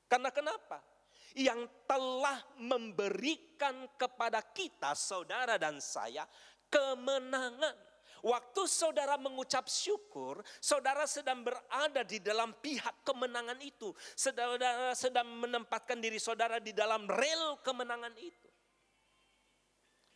Karena kenapa? Yang telah memberikan kepada kita, saudara dan saya, kemenangan. Waktu saudara mengucap syukur, saudara sedang berada di dalam pihak kemenangan itu. Saudara sedang menempatkan diri saudara di dalam rel kemenangan itu.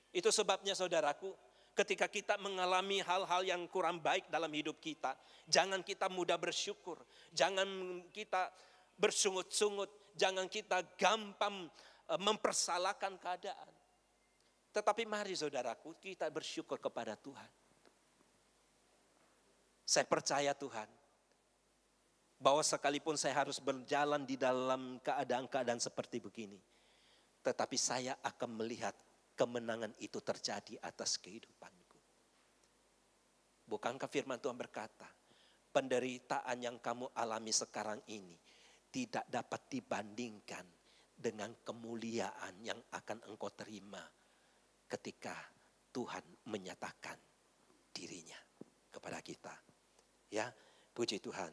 Itu sebabnya saudaraku, ketika kita mengalami hal-hal yang kurang baik dalam hidup kita, jangan kita mudah bersyukur, jangan kita bersungut-sungut, jangan kita gampang mempersalahkan keadaan. Tetapi mari saudaraku, kita bersyukur kepada Tuhan. Saya percaya Tuhan, bahwa sekalipun saya harus berjalan di dalam keadaan-keadaan seperti begini, tetapi saya akan melihat kemenangan itu terjadi atas kehidupanku. Bukankah firman Tuhan berkata, penderitaan yang kamu alami sekarang ini tidak dapat dibandingkan dengan kemuliaan yang akan engkau terima ketika Tuhan menyatakan dirinya kepada kita. Ya, puji Tuhan.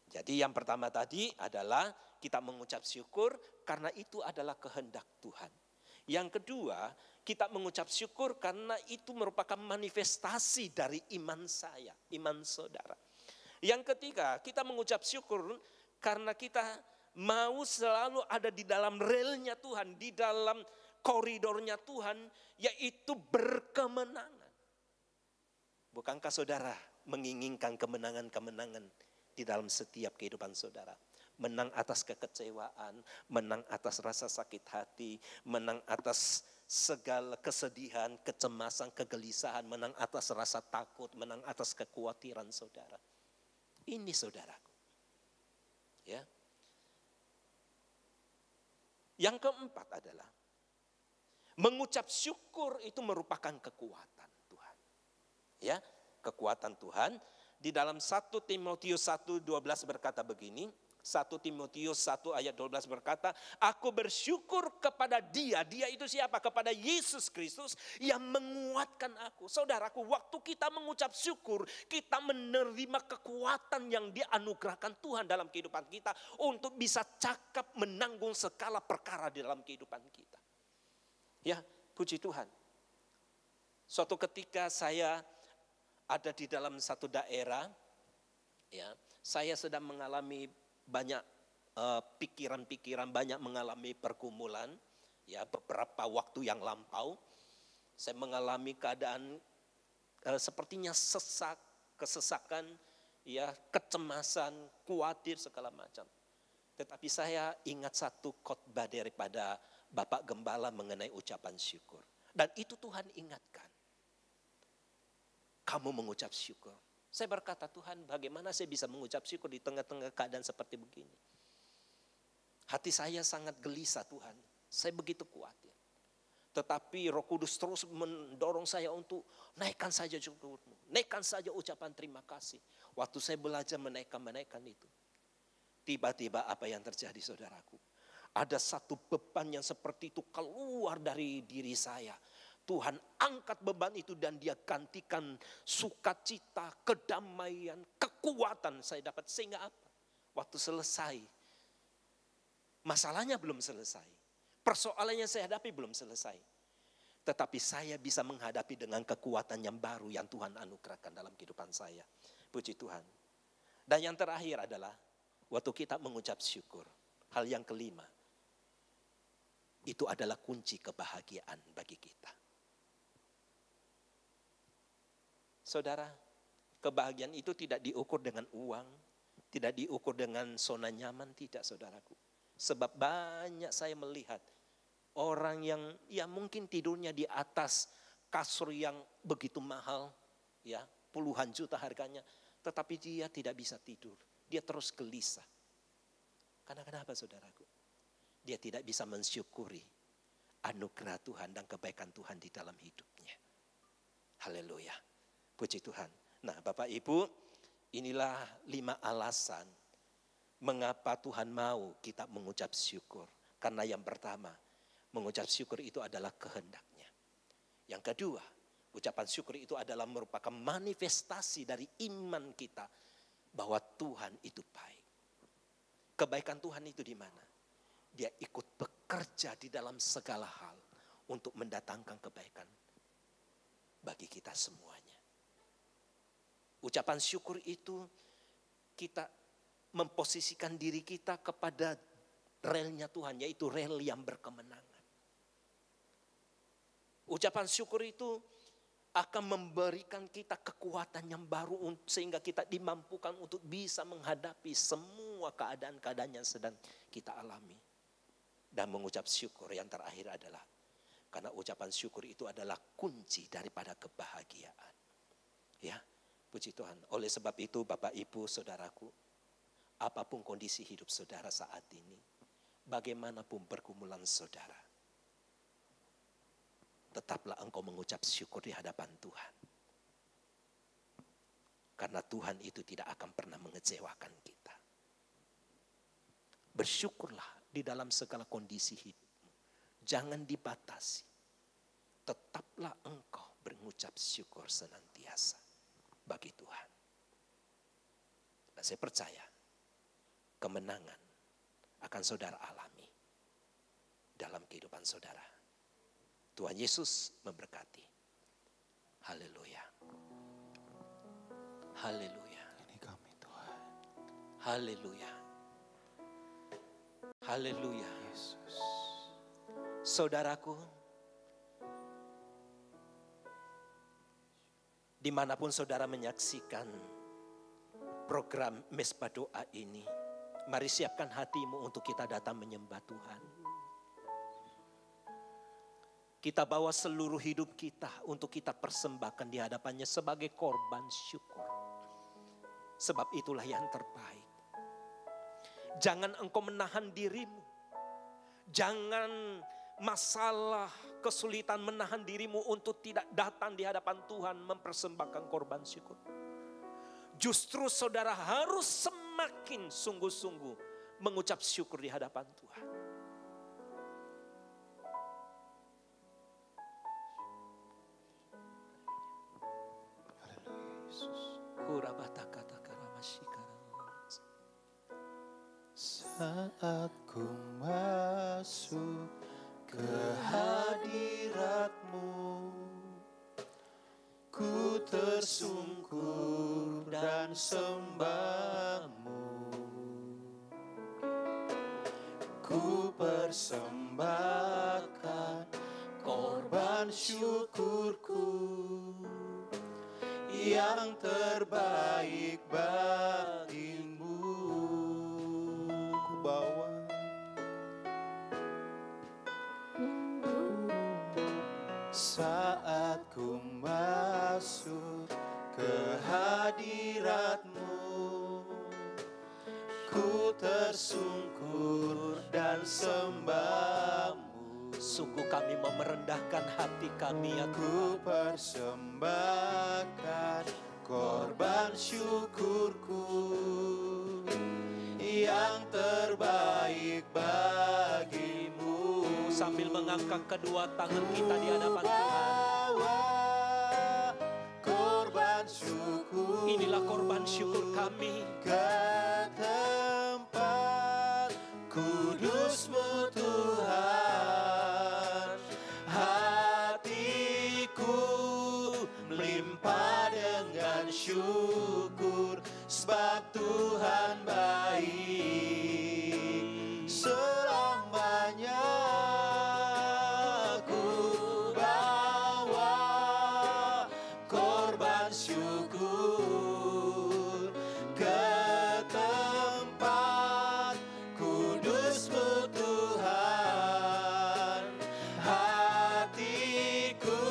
Jadi yang pertama tadi adalah kita mengucap syukur karena itu adalah kehendak Tuhan. Yang kedua, kita mengucap syukur karena itu merupakan manifestasi dari iman saya, iman saudara. Yang ketiga, kita mengucap syukur karena kita mau selalu ada di dalam relnya Tuhan, di dalam koridornya Tuhan, yaitu berkemenangan. Bukankah saudara menginginkan kemenangan-kemenangan di dalam setiap kehidupan saudara? Menang atas kekecewaan, menang atas rasa sakit hati, menang atas segala kesedihan, kecemasan, kegelisahan, menang atas rasa takut, menang atas kekhawatiran saudara. Ini saudaraku. Ya. Yang keempat adalah mengucap syukur itu merupakan kekuatan Tuhan. Ya, kekuatan Tuhan. Di dalam 1 Timotius 1:12 berkata begini. 1 Timotius 1 ayat 12 berkata, aku bersyukur kepada dia. Dia itu siapa? Kepada Yesus Kristus yang menguatkan aku. Saudaraku, waktu kita mengucap syukur, kita menerima kekuatan yang dianugerahkan Tuhan dalam kehidupan kita untuk bisa cakap menanggung segala perkara di dalam kehidupan kita. Ya, puji Tuhan. Suatu ketika saya ada di dalam satu daerah, ya, saya sedang mengalami banyak pikiran-pikiran, banyak mengalami pergumulan, ya, beberapa waktu yang lampau. Saya mengalami keadaan sepertinya sesak, kesesakan, ya, kecemasan, khawatir segala macam. Tetapi saya ingat satu khotbah daripada Bapak Gembala mengenai ucapan syukur. Dan itu Tuhan ingatkan. Kamu mengucap syukur. Saya berkata, Tuhan, bagaimana saya bisa mengucap syukur di tengah-tengah keadaan seperti begini? Hati saya sangat gelisah, Tuhan. Saya begitu khawatir. Tetapi Roh Kudus terus mendorong saya untuk naikkan saja syukurmu. Naikkan saja ucapan terima kasih. Waktu saya belajar menaikkan itu. Tiba-tiba apa yang terjadi, saudaraku? Ada satu beban yang seperti itu keluar dari diri saya. Tuhan angkat beban itu dan dia gantikan sukacita, kedamaian, kekuatan saya dapat. Sehingga apa? Waktu selesai, masalahnya belum selesai. Persoalan yang saya hadapi belum selesai. Tetapi saya bisa menghadapi dengan kekuatan yang baru yang Tuhan anugerahkan dalam kehidupan saya. Puji Tuhan. Dan yang terakhir adalah waktu kita mengucap syukur. Hal yang kelima. Itu adalah kunci kebahagiaan bagi kita. Saudara, kebahagiaan itu tidak diukur dengan uang, tidak diukur dengan zona nyaman, tidak, saudaraku. Sebab banyak saya melihat orang yang ya mungkin tidurnya di atas kasur yang begitu mahal, ya puluhan juta harganya, tetapi dia tidak bisa tidur, dia terus gelisah. Karena kenapa, saudaraku? Dia tidak bisa mensyukuri anugerah Tuhan dan kebaikan Tuhan di dalam hidupnya. Haleluya. Puji Tuhan. Nah, Bapak Ibu, inilah 5 alasan mengapa Tuhan mau kita mengucap syukur. Karena yang pertama, mengucap syukur itu adalah kehendaknya. Yang kedua, ucapan syukur itu adalah merupakan manifestasi dari iman kita bahwa Tuhan itu baik. Kebaikan Tuhan itu di mana? Dia ikut bekerja di dalam segala hal untuk mendatangkan kebaikan bagi kita semuanya. Ucapan syukur itu kita memposisikan diri kita kepada relnya Tuhan, yaitu rel yang berkemenangan. Ucapan syukur itu akan memberikan kita kekuatan yang baru sehingga kita dimampukan untuk bisa menghadapi semua keadaan-keadaan yang sedang kita alami. Dan mengucap syukur yang terakhir adalah, karena ucapan syukur itu adalah kunci daripada kebahagiaan. Ya, puji Tuhan. Oleh sebab itu Bapak Ibu Saudaraku, apapun kondisi hidup saudara saat ini, bagaimanapun pergumulan saudara, tetaplah engkau mengucap syukur di hadapan Tuhan. Karena Tuhan itu tidak akan pernah mengecewakan kita. Bersyukurlah di dalam segala kondisi hidupmu. Jangan dibatasi. Tetaplah engkau mengucap syukur senantiasa bagi Tuhan. Dan saya percaya kemenangan akan saudara alami dalam kehidupan saudara. Tuhan Yesus memberkati. Haleluya. Haleluya. Ini kami Tuhan. Haleluya. Haleluya. Yesus. Saudaraku, dimanapun saudara menyaksikan program Mesbah Doa ini, mari siapkan hatimu untuk kita datang menyembah Tuhan. Kita bawa seluruh hidup kita untuk kita persembahkan di hadapannya sebagai korban syukur. Sebab itulah yang terbaik. Jangan engkau menahan dirimu. Jangan masalah kesulitan menahan dirimu untuk tidak datang di hadapan Tuhan mempersembahkan korban syukur. Justru saudara harus semakin sungguh-sungguh mengucap syukur di hadapan Tuhan. Saat ku masuk ke hadirat-Mu, ku tersungkur dan sembah-Mu. Ku persembahkan korban syukurku yang terbaik bagimu. Ku bawa saat ku masuk ke hadirat-Mu, ku tersungkur dan sembah-Mu. Sungguh kami mau merendahkan hati kami ya Ku Tuhan. persembahkan korban syukurku yang terbaik bagimu. Sambil mengangkat kedua tangan kita di hadapan Tuhan. Bawa korban syukur. Inilah korban syukur kami. Ke tempat kudus-Mu Tuhan, hatiku melimpah dengan syukur, sebab Tuhan baik. Selamanya ku bawa korban syukur ke tempat kudus-Mu Tuhan, hatiku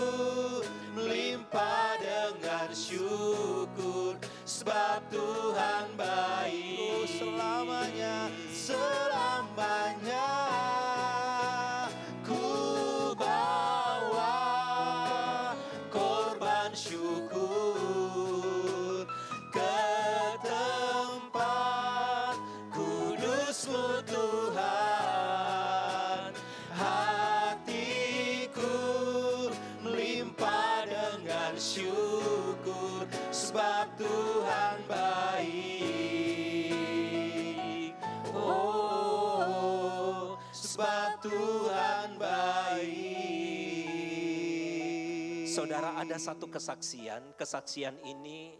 melimpah dengan syukur, sebab Tuhan baik. Selamanya, selamanya ku bawa korban syukur ke tempat kudus-Mu Tuhan, hatiku melimpah dengan syukur, sebab Tuhan baik. Oh, sebab Tuhan baik. Saudara, ada satu kesaksian. Kesaksian ini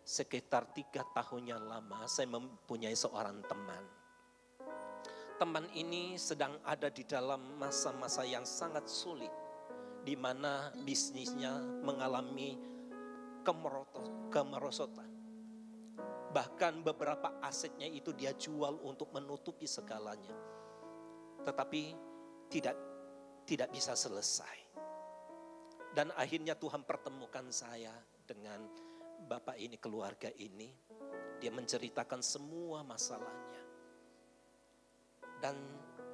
Sekitar 3 tahun yang lama saya mempunyai seorang teman. Teman ini sedang ada di dalam masa-masa yang sangat sulit, di mana bisnisnya mengalami kemerosotan. Bahkan beberapa asetnya itu dia jual untuk menutupi segalanya. Tetapi tidak bisa selesai. Dan akhirnya Tuhan pertemukan saya dengan bapak ini, keluarga ini. Dia menceritakan semua masalahnya. Dan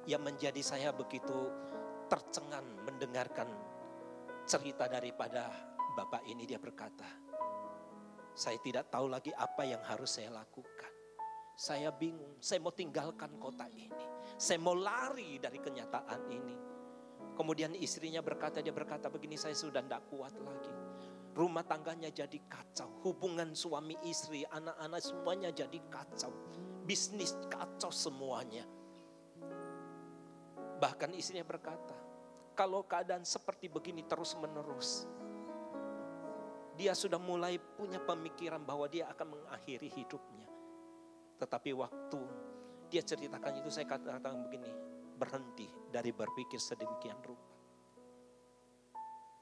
yang menjadi saya begitu tercengang mendengarkan cerita daripada bapak ini. Dia berkata, saya tidak tahu lagi apa yang harus saya lakukan. Saya bingung, saya mau tinggalkan kota ini. Saya mau lari dari kenyataan ini. Kemudian istrinya berkata, dia berkata begini, saya sudah tidak kuat lagi. Rumah tangganya jadi kacau. Hubungan suami istri, anak-anak semuanya jadi kacau. Bisnis kacau semuanya. Bahkan istrinya berkata, kalau keadaan seperti begini terus menerus, dia sudah mulai punya pemikiran bahwa dia akan mengakhiri hidupnya. Tetapi waktu dia ceritakan itu, saya katakan begini, berhenti dari berpikir sedemikian rupa.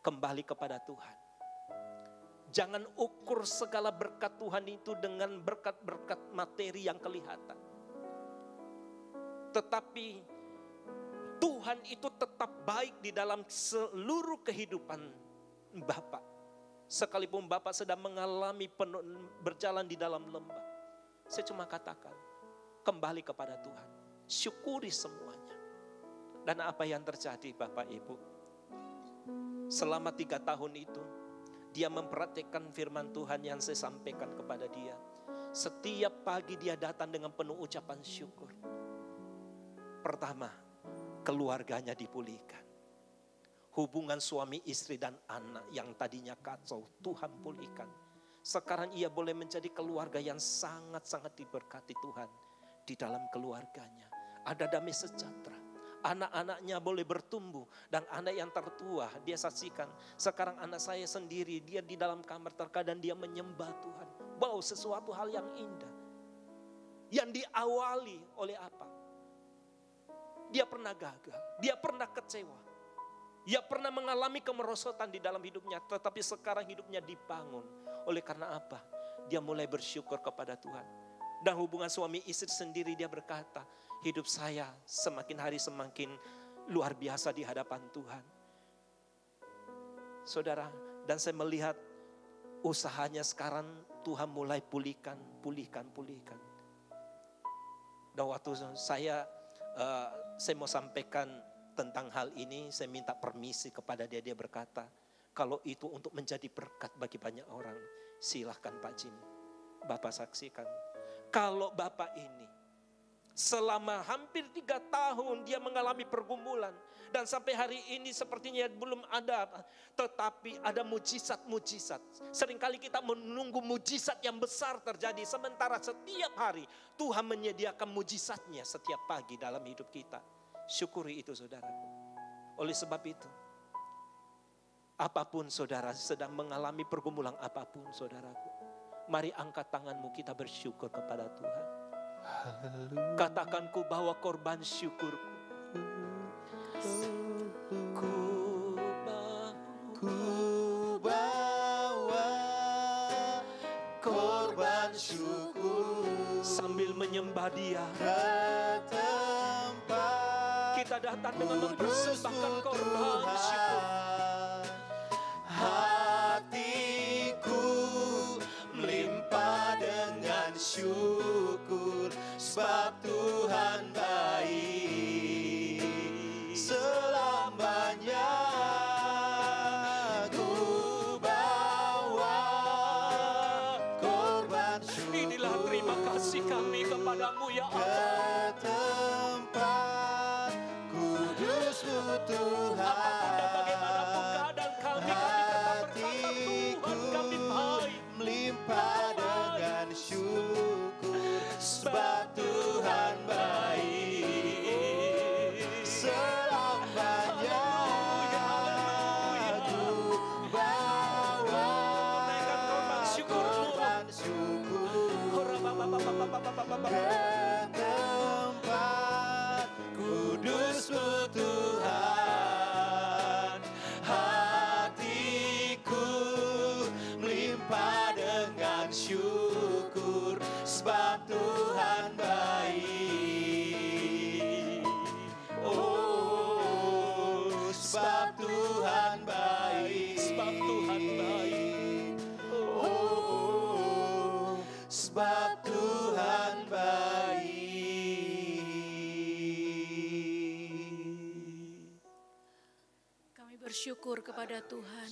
Kembali kepada Tuhan. Jangan ukur segala berkat Tuhan itu dengan berkat-berkat materi yang kelihatan. Tetapi Tuhan itu tetap baik di dalam seluruh kehidupan Bapak. Sekalipun Bapak sedang mengalami berjalan di dalam lembah. Saya cuma katakan, kembali kepada Tuhan. Syukuri semuanya. Dan apa yang terjadi Bapak Ibu? Selama 3 tahun itu, dia mempraktikkan firman Tuhan yang saya sampaikan kepada dia. Setiap pagi dia datang dengan penuh ucapan syukur. Pertama, keluarganya dipulihkan. Hubungan suami istri dan anak yang tadinya kacau, Tuhan pulihkan. Sekarang ia boleh menjadi keluarga yang sangat-sangat diberkati Tuhan. Di dalam keluarganya ada damai sejahtera. Anak-anaknya boleh bertumbuh. Dan anak yang tertua, dia saksikan. Sekarang anak saya sendiri, dia di dalam kamar terkadang dia menyembah Tuhan. Wow, sesuatu hal yang indah. Yang diawali oleh apa? Dia pernah gagal, dia pernah kecewa. Dia pernah mengalami kemerosotan di dalam hidupnya. Tetapi sekarang hidupnya dibangun. Oleh karena apa? Dia mulai bersyukur kepada Tuhan. Dan hubungan suami istri sendiri, dia berkata, hidup saya semakin hari semakin luar biasa di hadapan Tuhan. Saudara, dan saya melihat usahanya sekarang Tuhan mulai pulihkan. Dan waktu saya mau sampaikan tentang hal ini, saya minta permisi kepada dia. Dia berkata, kalau itu untuk menjadi berkat bagi banyak orang, silahkan Pak Jim. Bapak saksikan. Kalau Bapak ini selama hampir 3 tahun dia mengalami pergumulan. Dan sampai hari ini sepertinya belum ada. Tetapi ada mujizat-mujizat. Seringkali kita menunggu mujizat yang besar terjadi. Sementara setiap hari Tuhan menyediakan mujizatnya setiap pagi dalam hidup kita. Syukuri itu saudaraku. Oleh sebab itu, apapun saudara sedang mengalami pergumulan apapun saudaraku, mari angkat tanganmu, kita bersyukur kepada Tuhan. Katakan, ku bawa korban syukurku. Ku bawa korban syukur sambil menyembah Dia. ke tempat Kita datang dengan mempersembahkan korban syukur. hatiku melimpah dengan syukur, sebab Tuhan baik selamanya. Ku bawa korban syukur. Inilah terima kasih kami kepadamu ya ke Allah. tempat kudus-Mu Tuhan. Apapun dan bagaimanapun keadaan kami tetap berkata Tuhan kami baik. Melimpah dengan syukur, sebab Tuhan baik selamanya. Ku bawa Naikkan korban syukurmu. korban syukur bersyukur kepada Tuhan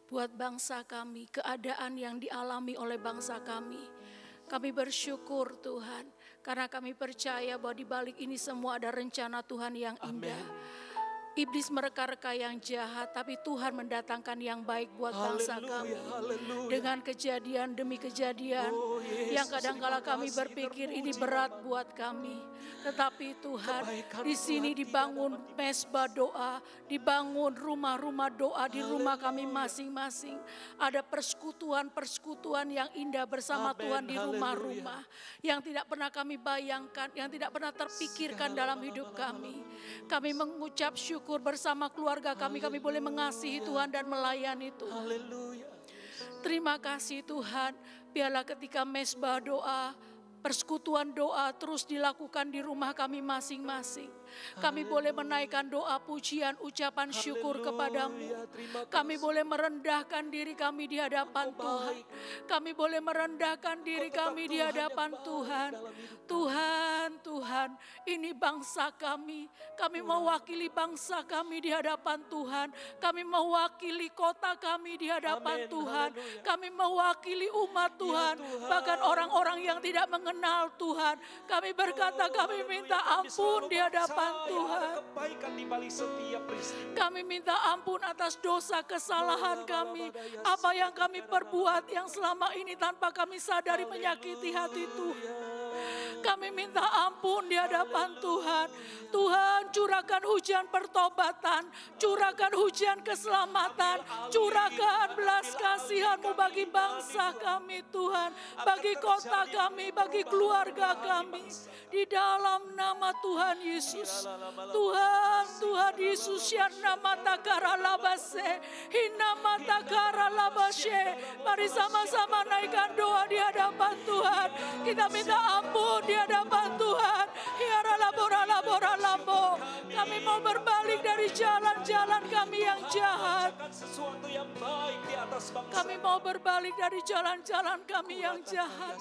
buat bangsa kami, keadaan yang dialami oleh bangsa kami. Kami bersyukur Tuhan, karena kami percaya bahwa di balik ini semua ada rencana Tuhan yang indah. Iblis mereka-reka yang jahat, tapi Tuhan mendatangkan yang baik buat bangsa kami. Dengan kejadian demi kejadian, yang kadang-kala kami berpikir ini berat buat kami. Tetapi Tuhan, di sini dibangun mesbah doa, dibangun rumah-rumah doa di rumah kami masing-masing. Ada persekutuan-persekutuan yang indah bersama Tuhan di rumah-rumah. Yang tidak pernah kami bayangkan, yang tidak pernah terpikirkan dalam hidup kami. Kami mengucap syukur bersama keluarga kami boleh mengasihi Tuhan dan melayani Tuhan. Terima kasih Tuhan, biarlah ketika mesbah doa, persekutuan doa terus dilakukan di rumah kami masing-masing. Kami boleh menaikkan doa pujian, ucapan syukur kepadamu. Kami boleh merendahkan diri kami di hadapan Tuhan. Kami boleh merendahkan diri kami di hadapan Tuhan. Tuhan, ini bangsa kami. Kami mewakili bangsa kami di hadapan Tuhan. Kami mewakili kota kami di hadapan Tuhan. Kami mewakili umat Tuhan. Bahkan orang-orang yang tidak mengenal Tuhan. Kami berkata kami minta ampun di hadapan Tuhan. Kami minta ampun atas dosa kesalahan kami. Apa yang kami perbuat yang selama ini tanpa kami sadari menyakiti hati Tuhan. Kami minta ampun di hadapan Tuhan. Tuhan, curahkan hujan pertobatan, curahkan hujan keselamatan, curahkan belas kasihan-Mu bagi bangsa kami Tuhan, bagi kota kami, bagi keluarga kami. Di dalam nama Tuhan Yesus. Tuhan Yesus, yang nama takara labase, hinama takara labase. Mari sama-sama naikkan doa di hadapan Tuhan. Kita minta ampun di hadapan Tuhan. Hiara labora lambo. Kami mau berbalik dari jalan-jalan kami yang jahat. Kami mau berbalik dari jalan-jalan kami yang jahat.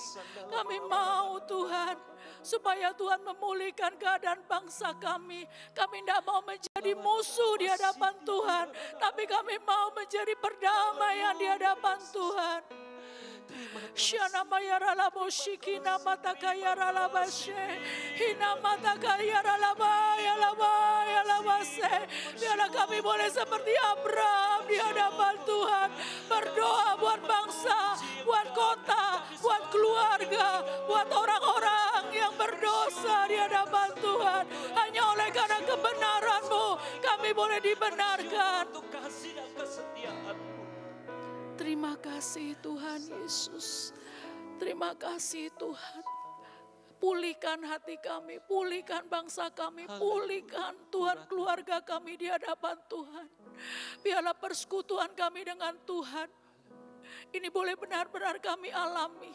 Kami mau Tuhan, supaya Tuhan memulihkan keadaan bangsa kami. Kami tidak mau menjadi musuh di hadapan Tuhan, tapi kami mau menjadi perdamaian di hadapan Tuhan. Shana mayara labo shikina matakayara labashe, hina matakayara labaya labaya labase. Biarlah kami boleh seperti Abraham di hadapan Tuhan, berdoa buat bangsa, buat kota, buat keluarga, buat orang-orang yang berdosa di hadapan Tuhan. Hanya oleh karena kebenaran-Mu kami boleh dibenarkan. Terima kasih Tuhan Yesus. Terima kasih Tuhan. Pulihkan hati kami, pulihkan bangsa kami, pulihkan Tuhan keluarga kami di hadapan Tuhan. Biarlah persekutuan kami dengan Tuhan ini boleh benar-benar kami alami.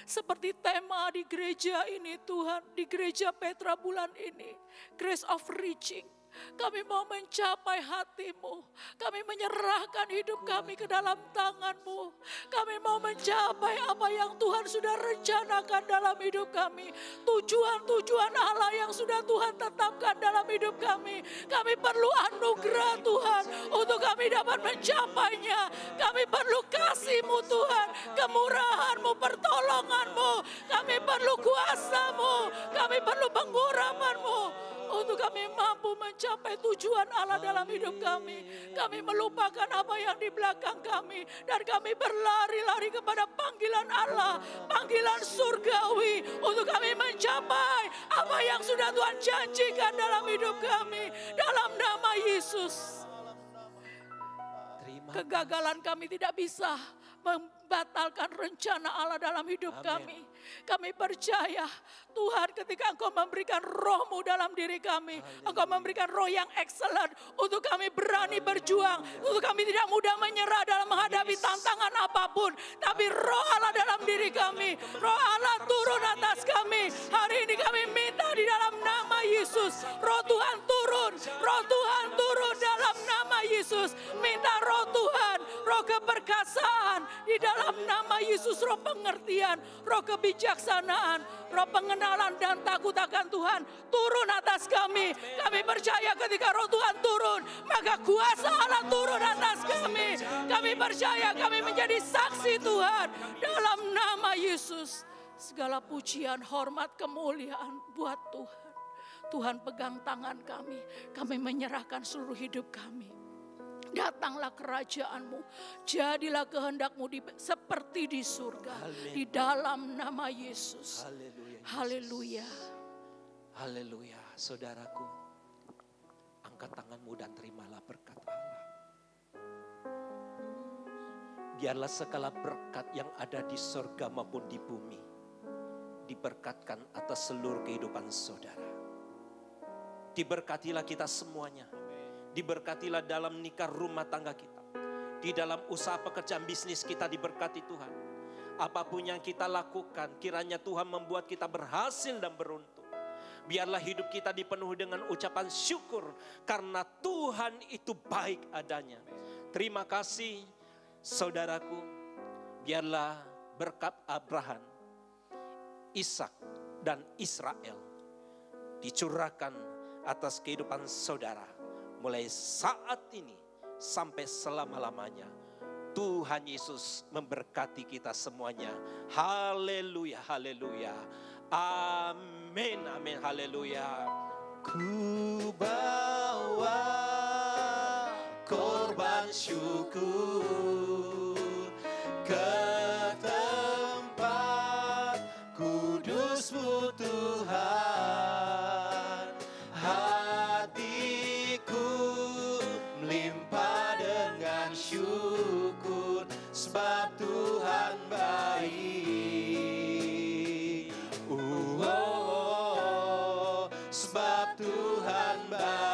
Seperti tema di gereja ini Tuhan, di gereja Petra bulan ini, Grace of Reaching. Kami mau mencapai hati-Mu. Kami menyerahkan hidup kami ke dalam tangan-Mu. Kami mau mencapai apa yang Tuhan sudah rencanakan dalam hidup kami. Tujuan-tujuan Allah yang sudah Tuhan tetapkan dalam hidup kami. Kami perlu anugerah Tuhan untuk kami dapat mencapainya. Kami perlu kasih-Mu Tuhan, kemurahan-Mu, pertolongan-Mu. Kami perlu kuasa-Mu. Kami perlu pengurapan-Mu. Untuk kami mampu mencapai tujuan Allah dalam hidup kami. Kami melupakan apa yang di belakang kami. Dan kami berlari-lari kepada panggilan Allah. Panggilan surgawi. Untuk kami mencapai apa yang sudah Tuhan janjikan dalam hidup kami. Dalam nama Yesus. Kegagalan kami tidak bisa membatalkan rencana Allah dalam hidup kami. Kami percaya Tuhan, ketika Engkau memberikan Roh-Mu dalam diri kami, Engkau memberikan roh yang excellent untuk kami berani berjuang, untuk kami tidak mudah menyerah dalam menghadapi tantangan apapun. Tapi Roh Allah dalam diri kami, Roh Allah turun atas kami. Hari ini kami minta di dalam nama Yesus, Roh Tuhan turun dalam nama Yesus. Minta Roh Tuhan, Roh keberkatan, perkasaan. Di dalam nama Yesus, roh pengertian, roh kebijaksanaan, roh pengenalan dan takut akan Tuhan turun atas kami. Kami percaya ketika roh Tuhan turun, maka kuasa Allah turun atas kami. Kami percaya kami menjadi saksi Tuhan dalam nama Yesus. Segala pujian, hormat, kemuliaan buat Tuhan. Tuhan pegang tangan kami. Kami menyerahkan seluruh hidup kami. Datanglah kerajaan-Mu. Jadilah kehendak-Mu seperti di surga. Amin. Di dalam nama Yesus. Haleluya. Haleluya. Haleluya. Saudaraku, angkat tanganmu dan terimalah berkat Allah. Biarlah segala berkat yang ada di surga maupun di bumi diberkatkan atas seluruh kehidupan saudara. Diberkatilah kita semuanya. Diberkatilah dalam nikah rumah tangga kita. Di dalam usaha pekerjaan bisnis kita diberkati Tuhan. Apapun yang kita lakukan, kiranya Tuhan membuat kita berhasil dan beruntung. Biarlah hidup kita dipenuhi dengan ucapan syukur. Karena Tuhan itu baik adanya. Terima kasih saudaraku. Biarlah berkat Abraham, Ishak dan Israel dicurahkan atas kehidupan saudara. Mulai saat ini sampai selama-lamanya. Tuhan Yesus memberkati kita semuanya. Haleluya, haleluya. Amin, amin, haleluya. Ku bawa korban syukur ke tempat kudus-Mu Tuhan. Hatiku melimpah dengan syukur sebab Tuhan baik. Sebab Tuhan baik.